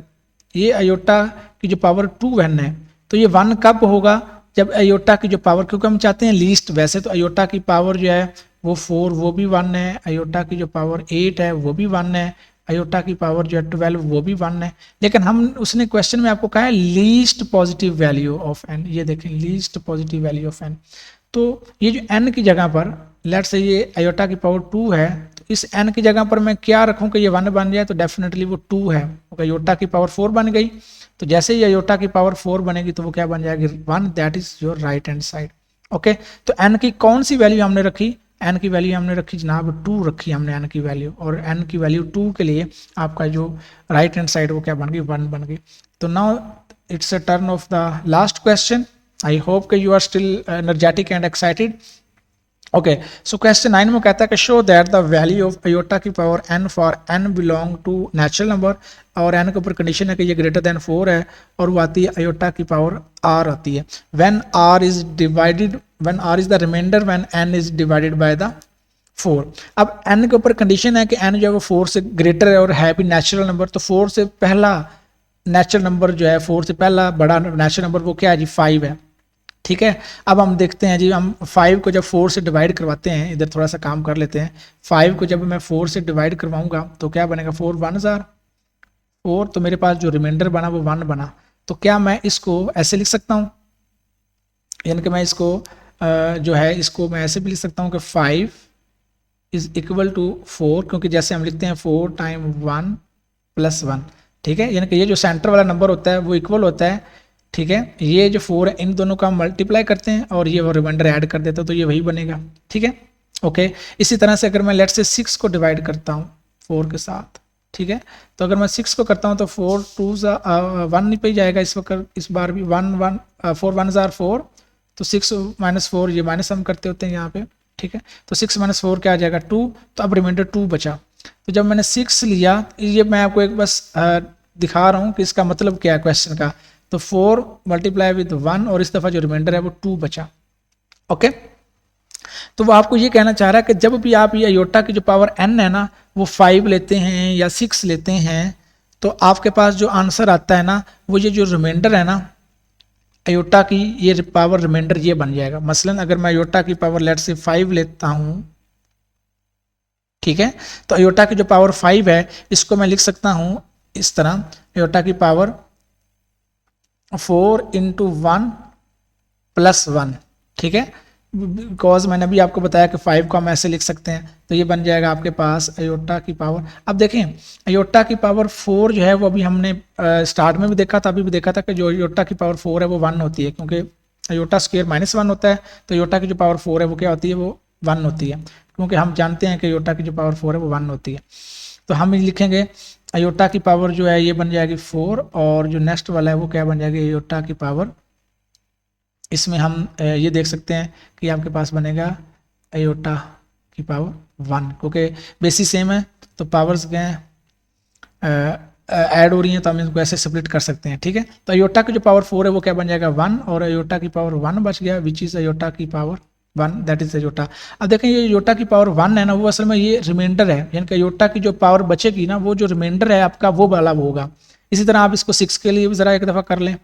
Speaker 1: ये अयोटा की जो पावर 2n है तो ये 1 कब होगा, जब अयोटा की जो पावर, क्योंकि हम चाहते हैं लीस्ट, वैसे तो अयोटा की पावर जो है वो 4 वो भी 1 है, अयोटा की जो पावर 8 है वो भी 1 है, अयोटा की पावर जो है 12 वो भी 1 है, लेकिन हम उसने क्वेश्चन में आपको कहा है least positive value of n, ये देखें least positive value of n। तो ये जो n की जगह पर लेट्स से ये अयोटा की पावर 2 है, तो इस n की जगह पर मैं क्या रखूं कि ये 1 बन जाए, तो डेफिनेटली वो 2 है, अयोटा की पावर 4 बन गई, तो जैसे ही अयोटा की पावर 4 बनेगी तो वो क्या बन जाएगी 1, that is your right hand side, okay. तो n की कौन सी वैल्यू हमने रखी, n की वैल्यू हमने रखी जनाब 2 रखी हमने n की वैल्यू, और n की वैल्यू 2 के लिए आपका जो राइट हैंड साइड वो क्या बन गई 1 बन गई। तो now it's a turn of the last question, I hope कि you are still energetic and excited, okay. So question 9 में कहता है कि show that the value of iota की power n for n belong to natural number, और n के ऊपर condition है कि ये ग्रेटर देन 4 है, और वो आती है अयोटा की पावर r आती है, when r is divided, when r is the remainder when n is divided by the 4। अब n के ऊपर कंडीशन है कि n जो है वो 4 से ग्रेटर है और है भी नेचुरल नंबर, तो 4 से पहला नेचुरल नंबर जो है 4 से पहला बड़ा नेचुरल नंबर वो क्या है जी 5 है, ठीक है। अब हम देखते हैं जी, हम 5 को जब 4 से डिवाइड करवाते हैं, इधर थोड़ा सा काम कर लेते हैं, 5 को जब मैं 4 से डिवाइड करवाऊंगा तो क्या बनेगा 4 1 जार 4, तो मेरे पास जो रिमाइंडर बना वो 1 बना, तो क्या मैं इसको ऐसे लिख सकता हूँ, यानी कि मैं इसको जो है इसको मैं ऐसे भी लिख सकता हूँ कि 5 इज इक्वल टू 4, क्योंकि जैसे हम लिखते हैं 4 टाइम 1 प्लस 1, ठीक है, यानी कि ये जो सेंटर वाला नंबर होता है वो इक्वल होता है, ठीक है, ये जो 4 है इन दोनों का मल्टीप्लाई करते हैं और ये वो रिमाइंडर ऐड कर देते हैं तो ये वही बनेगा, ठीक है, ओके। इसी तरह से अगर मैं लेट से 6 को डिवाइड करता हूँ 4 के साथ, ठीक है, तो अगर मैं 6 को करता हूँ तो 4 2 1 नहीं पे जाएगा इस वक्त, इस बार भी 4 1 जार 4, तो 6 माइनस 4 ये माइनस हम करते होते हैं यहाँ पे, ठीक है, तो 6 माइनस 4 क्या आ जाएगा 2, तो अब रिमाइंडर 2 बचा। तो जब मैंने 6 लिया, ये मैं आपको एक बस दिखा रहा हूँ कि इसका मतलब क्या है क्वेश्चन का, तो 4 मल्टीप्लाई विद 1 और इस दफ़ा जो रिमाइंडर है वो 2 बचा, ओके। तो वो आपको ये कहना चाह रहा है कि जब भी आप ये अयोटा की जो पावर n है ना वो 5 लेते हैं या 6 लेते हैं तो आपके पास जो आंसर आता है ना वो ये जो रिमाइंडर है ना अयोटा की ये पावर रिमाइंडर ये बन जाएगा। मसलन अगर मैं अयोटा की पावर लेट से 5 लेता हूं, ठीक है, तो अयोटा की जो पावर 5 है इसको मैं लिख सकता हूं इस तरह, अयोटा की पावर 4 इंटू 1 प्लस 1, ठीक है, बिकॉज मैंने अभी आपको बताया कि 5 को हम ऐसे लिख सकते हैं, तो ये बन जाएगा आपके पास अयोटा की पावर। अब देखें अयोटा की पावर 4 जो है वो अभी हमने स्टार्ट में भी देखा था, अभी भी देखा था कि जो अयोटा की पावर 4 है वो 1 होती है, क्योंकि अयोटा स्क्वायर -1 होता है, तो अयोटा की जो पावर 4 है वो क्या होती है, वो 1 होती है, क्योंकि हम जानते हैं कि अयोटा की जो पावर 4 है वो 1 होती है। तो हम लिखेंगे अयोटा की पावर जो है ये बन जाएगी 4, और जो नेक्स्ट वाला है वो क्या बन जाएगी अयोटा की पावर, इसमें हम ये देख सकते हैं कि आपके पास बनेगा अयोटा की पावर 1, क्योंकि बेसिस सेम है तो पावर्स क्या हैं ऐड हो रही हैं, तो हम इनको ऐसे स्प्लिट कर सकते हैं, ठीक है। तो अयोटा की जो पावर 4 है वो क्या बन जाएगा 1, और अयोटा की पावर 1 बच गया विच इज़ अयोटा की पावर 1, दैट इज अयोटा। अब देखें ये अयोटा की पावर 1 है ना वो असल में ये रिमाइंडर है, यानी कि अयोटा की जो पावर बचेगी ना वो जो रिमाइंडर है आपका वो वाला होगा। इसी तरह आप इसको 6 के लिए भी ज़रा एक दफ़ा कर लें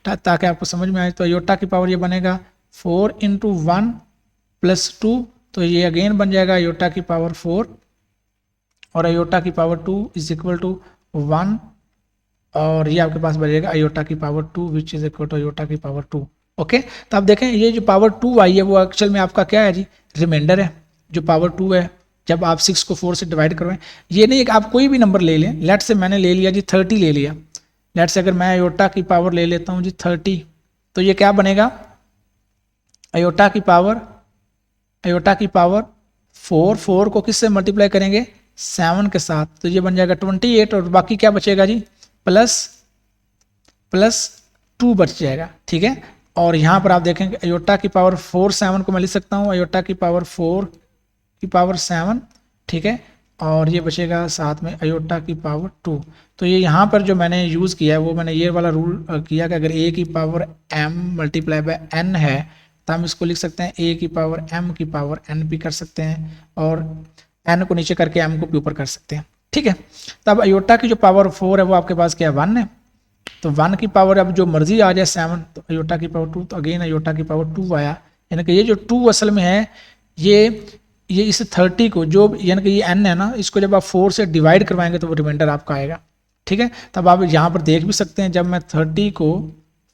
Speaker 1: ताकि आपको समझ में आए। तो अयोटा की पावर ये बनेगा 4 इंटू 1 प्लस 2, तो ये अगेन बन जाएगा अयोटा की पावर 4, और अयोटा की पावर 2 इज इक्वल टू 1, और ये आपके पास बनेगा अयोटा की power 2 which is equal to aorta की पावर 2, ओके। तो आप देखें ये जो पावर 2 आई है वो एक्चुअल में आपका क्या है जी, रिमाइंडर है। जो पावर 2 है जब आप 6 को 4 से डिवाइड करवाएं, ये नहीं कि आप कोई भी नंबर ले लें, लेट से मैंने ले लिया जी 30 ले लिया, लेट से अगर मैं अयोटा की पावर ले लेता हूँ जी 30, तो ये क्या बनेगा अयोटा की पावर 4 को किससे मल्टीप्लाई करेंगे 7 के साथ, तो ये बन जाएगा 28, और बाकी क्या बचेगा जी प्लस 2 बच जाएगा, ठीक है। और यहाँ पर आप देखेंगे अयोटा की पावर 4 7 को मैं लिख सकता हूँ अयोटा की पावर 4 की पावर 7, ठीक है, और ये बचेगा साथ में अयोटा की पावर 2। तो ये यहाँ पर जो मैंने यूज़ किया है वो मैंने ये वाला रूल किया कि अगर a की power m multiply by n है तो हम इसको लिख सकते हैं a की पावर m की पावर n भी कर सकते हैं, और n को नीचे करके m को भी ऊपर कर सकते हैं, ठीक है। तब अयोटा की जो पावर 4 है वो आपके पास क्या 1 है, तो 1 की पावर अब जो मर्जी आ जाए 7, तो अयोटा की पावर 2, तो अगेन अयोटा की पावर 2 आया, यानी कि ये जो 2 असल में है ये इस 30 को जो यानी कि ये n है ना इसको जब आप 4 से डिवाइड करवाएंगे तो वो रिमाइंडर आपका आएगा, ठीक है। तब आप यहाँ पर देख भी सकते हैं जब मैं 30 को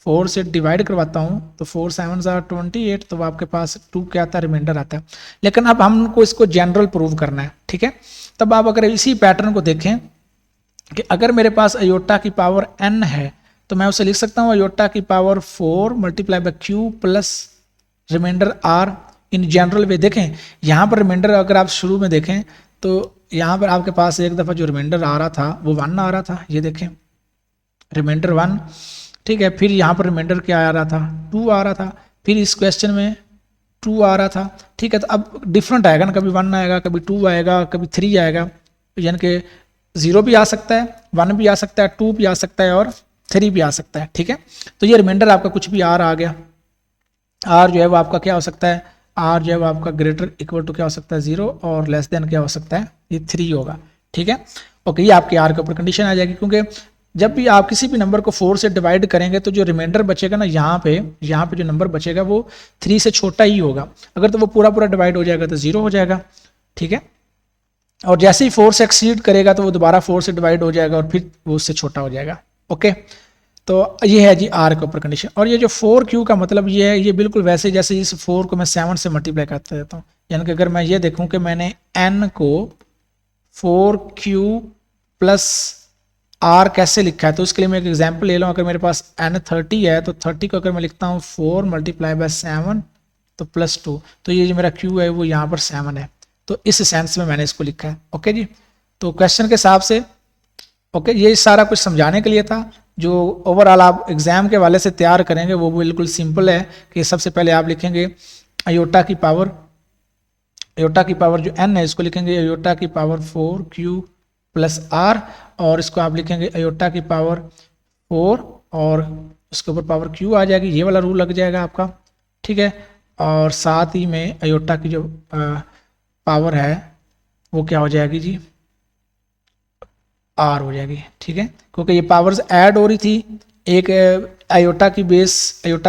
Speaker 1: 4 से डिवाइड करवाता हूँ तो 4 7 28, तो आपके पास 2 क्या आता है रिमाइंडर आता है। लेकिन अब हमको इसको जनरल प्रूव करना है, ठीक है। तब आप अगर इसी पैटर्न को देखें कि अगर मेरे पास अयोटा की पावर n है तो मैं उसे लिख सकता हूँ अयोटा की power 4 multiply by q plus remainder r in general way. देखें यहाँ पर रिमाइंडर अगर आप शुरू में देखें तो यहाँ पर आपके पास एक दफ़ा जो रिमाइंडर आ रहा था वो 1 आ रहा था, ये देखें रिमाइंडर 1, ठीक है। फिर यहाँ पर रिमाइंडर क्या आ रहा था 2 आ रहा था, फिर इस क्वेश्चन में 2 आ रहा था, ठीक है। तो अब डिफरेंट आएगा ना, कभी 1 आएगा, कभी 2 आएगा, कभी 3 आएगा, यानी कि 0 भी आ सकता है, 1 भी आ सकता है, 2 भी आ सकता है और 3 भी आ सकता है, ठीक है। तो ये रिमाइंडर आपका कुछ भी R आ गया, R जो है वो आपका क्या हो सकता है, R जो है वो आपका ग्रेटर इक्वल टू क्या हो सकता है 0, और लेस देन क्या हो सकता है ये 3 होगा, ठीक है। ओके, ये आपके R के ऊपर कंडीशन आ जाएगी, क्योंकि जब भी आप किसी भी नंबर को 4 से डिवाइड करेंगे तो जो रिमाइंडर बचेगा ना यहाँ पे जो नंबर बचेगा वो 3 से छोटा ही होगा। अगर तो वो पूरा डिवाइड हो जाएगा तो 0 हो जाएगा, ठीक है। और जैसे ही 4 से एक्सीड करेगा तो वो दोबारा 4 से डिवाइड हो जाएगा और फिर वो उससे छोटा हो जाएगा, ओके। तो ये है जी R के ऊपर कंडीशन। और ये जो 4Q का मतलब ये है, ये बिल्कुल वैसे जैसे इस 4 को मैं 7 से मल्टीप्लाई करता रहता हूँ, यानी कि अगर मैं ये देखूं कि मैंने n को 4q प्लस r कैसे लिखा है, तो उसके लिए मैं एक एग्जांपल ले लूँ। अगर मेरे पास n 30 है तो 30 को अगर मैं लिखता हूँ 4 मल्टीप्लाई बाय 7 तो +2, तो ये जो मेरा q है वो यहाँ पर 7 है। तो इस सेंस में मैंने इसको लिखा है। ओके जी, तो क्वेश्चन के हिसाब से ओके, ये सारा कुछ समझाने के लिए था। जो ओवरऑल आप एग्जाम के वाले से तैयार करेंगे वो बिल्कुल सिंपल है कि सबसे पहले आप लिखेंगे अयोटा की पावर जो n है इसको लिखेंगे अयोटा की पावर 4q प्लस r, और इसको आप लिखेंगे अयोटा की पावर 4 और उसके ऊपर पावर q आ जाएगी, ये वाला रूल लग जाएगा आपका। ठीक है, और साथ ही में अयोटा की जो पावर है वो क्या हो जाएगी जी, r हो जाएगी। ठीक है, क्योंकि ये पावर्स ऐड हो रही थी, एक अयोटा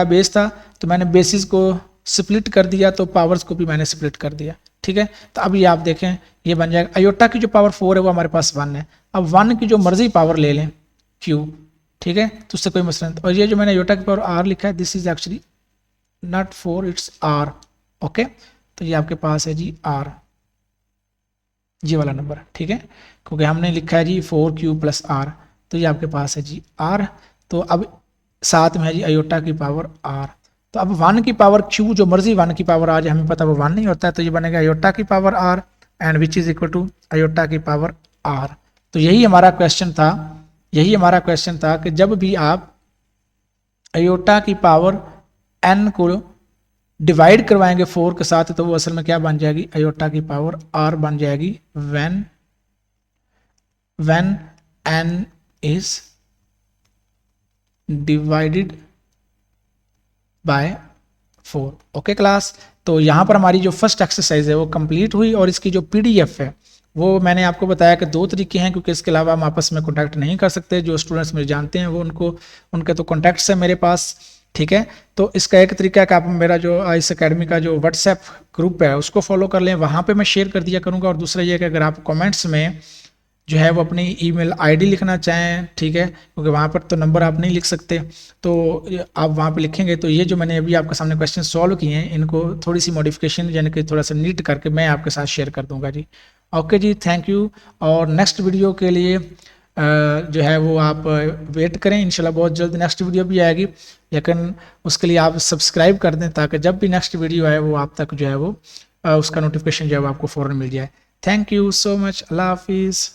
Speaker 1: बेस था तो मैंने बेसिस को स्प्लिट कर दिया, तो पावर्स को भी मैंने स्प्लिट कर दिया। ठीक है, तो अब ये आप देखें ये बन जाएगा अयोटा की जो पावर 4 है वो हमारे पास 1 है। अब 1 की जो मर्जी पावर ले लें q, ठीक है, तो उससे कोई मसला नहीं। और ये जो मैंने अयोटा की पावर r लिखा है this is actually not 4 it's r। Okay, तो ये आपके पास है जी r, ये वाला नंबर। ठीक है, क्योंकि हमने लिखा है जी 4q प्लस r, तो ये आपके पास है जी r। तो अब साथ में है जी अयोटा की पावर r। तो अब 1 की पावर q, जो मर्जी 1 की पावर आ जाए, हमें पता वो 1 नहीं होता है, तो ये बनेगा अयोटा की power r and which is equal to aorta की पावर r। तो यही हमारा क्वेश्चन था कि जब भी आप अयोटा की पावर n को डिवाइड करवाएंगे 4 के साथ, तो वो असल में क्या बन जाएगी, अयोटा की पावर r बन जाएगी when n is divided by 4। Okay class, तो यहाँ पर हमारी जो फर्स्ट एक्सरसाइज है वो कंप्लीट हुई, और इसकी जो पीडीएफ है वो मैंने आपको बताया कि 2 तरीके हैं, क्योंकि इसके अलावा हम आपस में कॉन्टैक्ट नहीं कर सकते। जो स्टूडेंट्स मुझे जानते हैं वो उनके तो कॉन्टैक्ट्स हैं मेरे पास। ठीक है, तो इसका एक तरीका है कि आप मेरा जो आईएएस एकेडमी का जो व्हाट्सएप ग्रुप है उसको फॉलो कर लें, वहाँ पे मैं शेयर कर दिया करूँगा। और दूसरा ये कि अगर आप कमेंट्स में जो है वो अपनी ईमेल आईडी लिखना चाहें, ठीक है, क्योंकि वहाँ पर तो नंबर आप नहीं लिख सकते, तो आप वहाँ पे लिखेंगे तो ये जो मैंने अभी आपके सामने क्वेश्चन सॉल्व किए हैं इनको थोड़ी सी मॉडिफिकेशन यानी कि थोड़ा सा नीट करके मैं आपके साथ शेयर कर दूंगा जी। ओके जी, थैंक यू। और नेक्स्ट वीडियो के लिए जो है वो आप वेट करें, इंशाल्लाह बहुत जल्द नेक्स्ट वीडियो भी आएगी, लेकिन उसके लिए आप सब्सक्राइब कर दें ताकि जब भी नेक्स्ट वीडियो आए वो आप तक जो है वो उसका नोटिफिकेशन जो है वो आपको फ़ौरन मिल जाए। थैंक यू सो मच, अल्लाह हाफिज़।